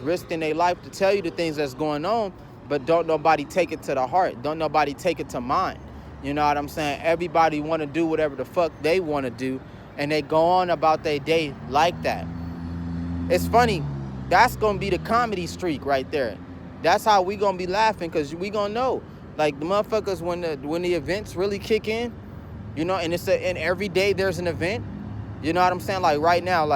risking their life to tell you the things that's going on, but don't nobody take it to the heart. Don't nobody take it to mind. You know what I'm saying? Everybody want to do whatever the fuck they want to do, and they go on about their day like that. It's funny. That's going to be the comedy streak right there. That's how we going to be laughing, because we going to know. Like, the motherfuckers, when the events really kick in, you know, and and every day there's an event. You know what I'm saying? Like, right now,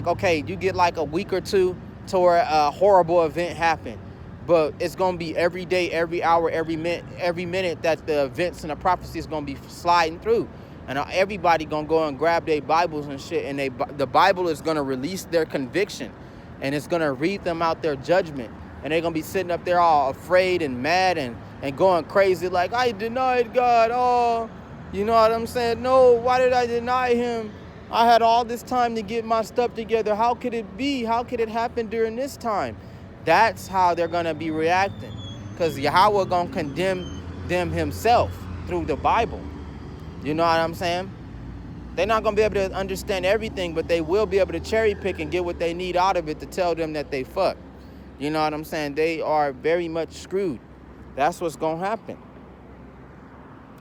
okay, you get like a week or two to where a horrible event happened. But it's going to be every day, every hour, every minute that the events and the prophecy is going to be sliding through. And everybody going to go and grab their Bibles and shit. And the Bible is going to release their conviction. And it's going to read them out their judgment. And they're going to be sitting up there all afraid and mad and going crazy like, I denied God. Oh, you know what I'm saying? No, why did I deny him? I had all this time to get my stuff together. How could it be? How could it happen during this time? That's how they're going to be reacting. Because Yahweh going to condemn them himself through the Bible. You know what I'm saying? They're not going to be able to understand everything, but they will be able to cherry pick and get what they need out of it to tell them that they fucked. You know what I'm saying? They are very much screwed. That's what's going to happen.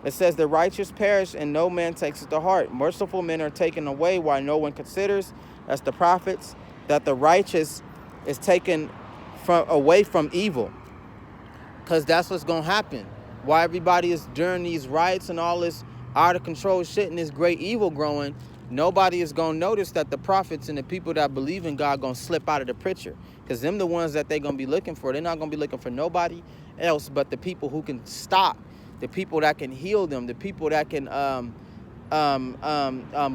It says, the righteous perish and no man takes it to heart. Merciful men are taken away while no one considers. That's the prophets. That the righteous is taken away from evil. Because that's what's going to happen. Why everybody is during these riots and all this out of control shit and this great evil growing nobody is going to notice that the prophets and the people that believe in God going to slip out of the picture. Because them the ones that they're going to be looking for. They're not going to be looking for nobody else but the people who can stop, the people that can heal them, the people that can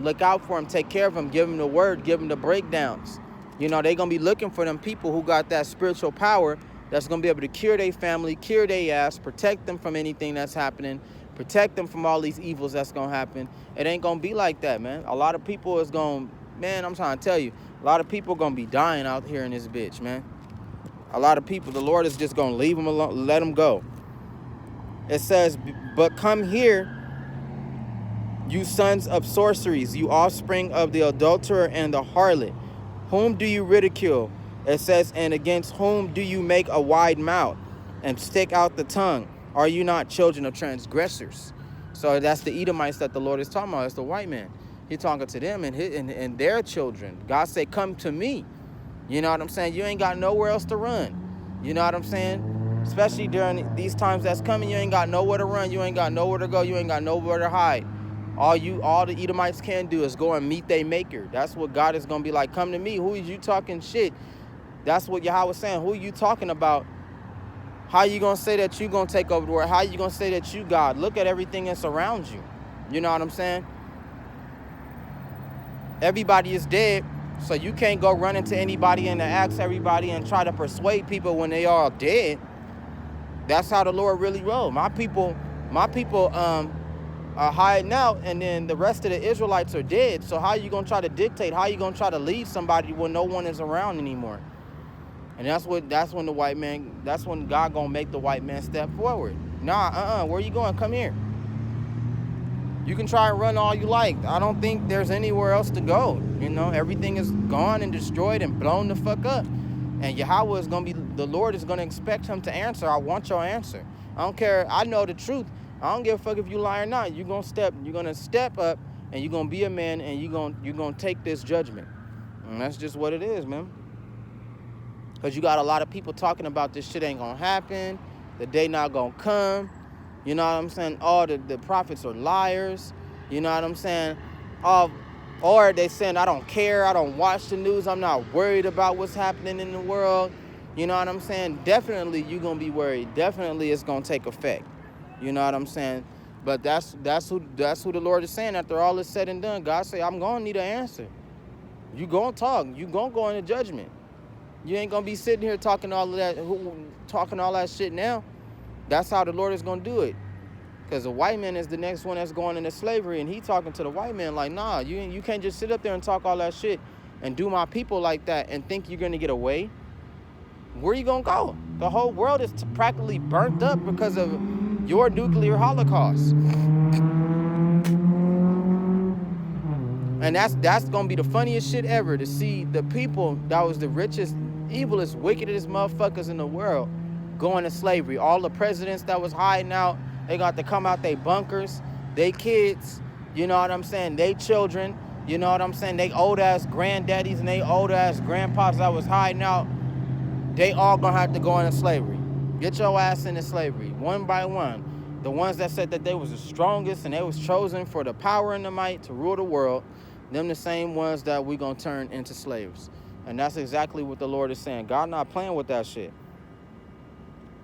look out for them, take care of them, give them the word, give them the breakdowns. You know, they're going to be looking for them people who got that spiritual power that's going to be able to cure their family, cure their ass, protect them from anything that's happening, protect them from all these evils that's going to happen. It ain't going to be like that, man. A lot of people is going, man, I'm trying to tell you, a lot of people going to be dying out here in this bitch, man. A lot of people, the Lord is just going to leave them alone, let them go. It says, but come here, you sons of sorceries, you offspring of the adulterer and the harlot. Whom do you ridicule? It says, and against whom do you make a wide mouth and stick out the tongue? Are you not children of transgressors? So that's the Edomites that the Lord is talking about. It's the white man. He's talking to them and their children. God say, come to me. You know what I'm saying? You ain't got nowhere else to run. You know what I'm saying? Especially during these times that's coming, you ain't got nowhere to run. You ain't got nowhere to go. You ain't got nowhere to hide. All the Edomites can do is go and meet their maker. That's what God is going to be like. Come to me. Who is you talking shit? That's what Yahweh was saying. Who are you talking about? How you going to say that you going to take over the world? How you going to say that you God? Look at everything that surrounds you. You know what I'm saying? Everybody is dead, so you can't go run into anybody and ask everybody and try to persuade people when they are dead. That's how the Lord really rolled. My people are hiding out, and then the rest of the Israelites are dead. So how you going to try to dictate? How you going to try to lead somebody when no one is around anymore? And that's when God gonna make the white man step forward. Nah, where you going? Come here. You can try and run all you like. I don't think there's anywhere else to go. You know, everything is gone and destroyed and blown the fuck up. And Yahweh is gonna be, the Lord is gonna expect him to answer. I want your answer. I don't care. I know the truth. I don't give a fuck if you lie or not. You're gonna step up and you're gonna be a man and you're gonna take this judgment. And that's just what it is, man. Because you got a lot of people talking about this shit ain't going to happen. The day not going to come. You know what I'm saying? All the prophets are liars. You know what I'm saying? Or they saying, I don't care. I don't watch the news. I'm not worried about what's happening in the world. You know what I'm saying? Definitely you're going to be worried. Definitely it's going to take effect. You know what I'm saying? But that's who the Lord is saying after all is said and done. God say, I'm going to need an answer. You going to talk. You going to go into judgment. You ain't going to be sitting here talking all that shit now. That's how the Lord is going to do it. Because the white man is the next one that's going into slavery. And he talking to the white man like, nah, you can't just sit up there and talk all that shit and do my people like that and think you're going to get away. Where you going to go? The whole world is practically burnt up because of your nuclear holocaust. And that's going to be the funniest shit ever, to see the people that was the richest, evilest, wickedest motherfuckers in the world going to slavery. All the presidents that was hiding out, they got to come out they bunkers, they kids, you know what I'm saying, they children, you know what I'm saying, they old-ass granddaddies and they old-ass grandpas that was hiding out, they all going to have to go into slavery. Get your ass into slavery, one by one. The ones that said that they was the strongest and they was chosen for the power and the might to rule the world, them the same ones that we going to turn into slaves. And that's exactly what the Lord is saying. God not playing with that shit.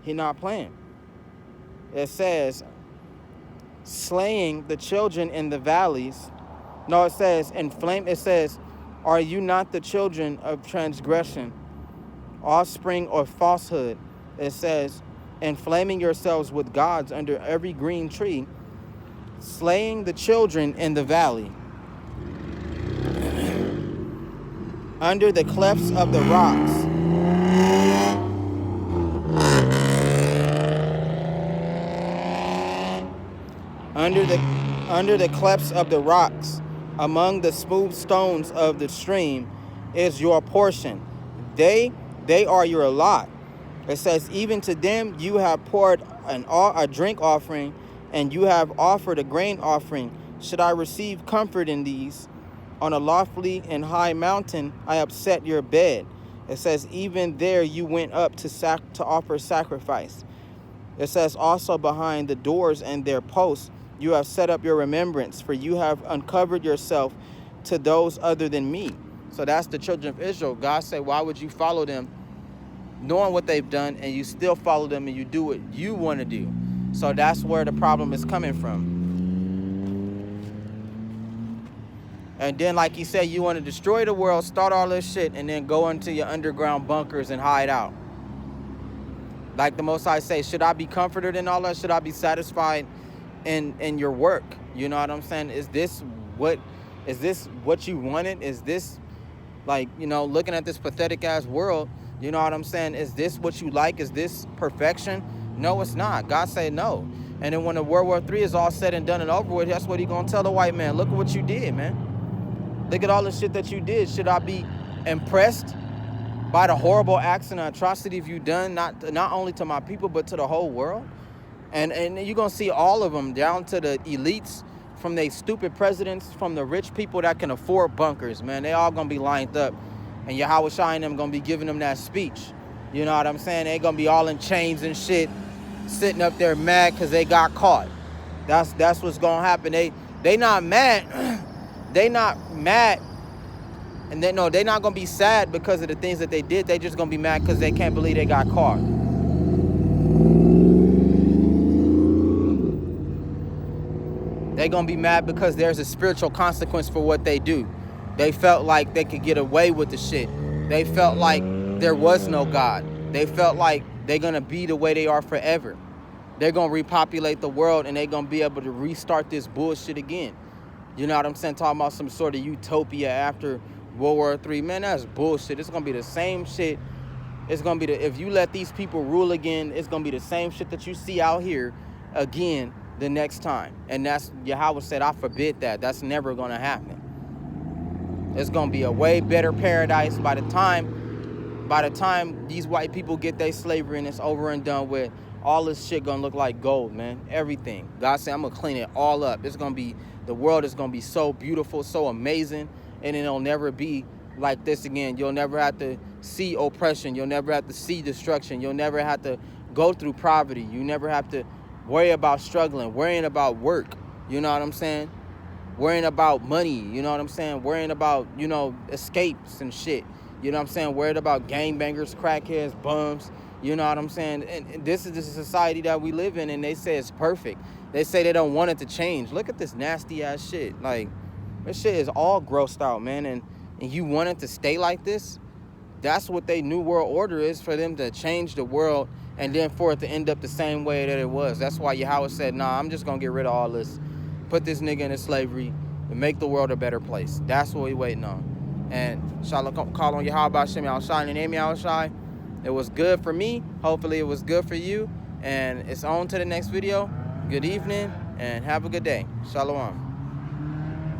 He not playing. It says, slaying the children in the valleys. No, it says, it says, are you not the children of transgression, offspring of falsehood? It says, inflaming yourselves with gods under every green tree, slaying the children in the valley, under the clefts of the rocks, under the clefts of the rocks, among the smooth stones of the stream, is your portion. They are your lot. It says, even to them you have poured a drink offering, and you have offered a grain offering. Should I receive comfort in these? On a lofty and high mountain I have set your bed. It says, even there you went up to offer sacrifice. It says, also behind the doors and their posts you have set up your remembrance, for you have uncovered yourself to those other than me. So that's the children of Israel. God said, why would you follow them knowing what they've done, and you still follow them and you do what you want to do? So that's where the problem is coming from. And then, like he said, you want to destroy the world, start all this shit, and then go into your underground bunkers and hide out. Like the Most High say, should I be comforted in all that? Should I be satisfied in your work? You know what I'm saying? Is this what you wanted? Is this, like, you know, looking at this pathetic ass world, you know what I'm saying? Is this what you like? Is this perfection? No, it's not. God said no. And then when the World War III is all said and done and over with, that's what he gonna tell the white man. Look at what you did, man. Look at all the shit that you did. Should I be impressed by the horrible acts and atrocities you've done, not only to my people, but to the whole world? And you're going to see all of them, down to the elites, from the stupid presidents, from the rich people that can afford bunkers, man. They all going to be lined up. And Yahweh Shai and them going to be giving them that speech. You know what I'm saying? They going to be all in chains and shit, sitting up there mad because they got caught. That's what's going to happen. They not mad. They not mad. And they're not going to be sad because of the things that they did. They just going to be mad because they can't believe they got caught. They're going to be mad because there's a spiritual consequence for what they do. They felt like they could get away with the shit. They felt like there was no God. They felt like they're going to be the way they are forever. They're going to repopulate the world, and they're going to be able to restart this bullshit again. You know what I'm saying? Talking about some sort of utopia after World War III. Man, that's bullshit. It's going to be the same shit. It's going to be if you let these people rule again, it's going to be the same shit that you see out here again the next time. And that's, Yahweh said, I forbid that. That's never going to happen. It's going to be a way better paradise by the time these white people get their slavery and it's over and done with. All this shit going to look like gold, man. Everything. God said, I'm going to clean it all up. It's going to be, the world is going to be so beautiful, so amazing, and it'll never be like this again. You'll never have to see oppression. You'll never have to see destruction. You'll never have to go through poverty. You never have to worry about struggling, worrying about work. You know what I'm saying? Worrying about money. You know what I'm saying? Worrying about, you know, escapes and shit. You know what I'm saying? Worried about gangbangers, crackheads, bums. You know what I'm saying? And this is the society that we live in, and they say it's perfect. They say they don't want it to change. Look at this nasty ass shit. Like, this shit is all grossed out, man. And you want it to stay like this? That's what they New World Order is, for them to change the world and then for it to end up the same way that it was. That's why Yahweh said, nah, I'm just going to get rid of all this. Put this nigga into slavery and make the world a better place. That's what we waiting on. And Shalom, call on Yahweh B'Shem Yahushai and the name Yahushai. It was good for me. Hopefully it was good for you. And it's on to the next video. Good evening and have a good day. Shalom.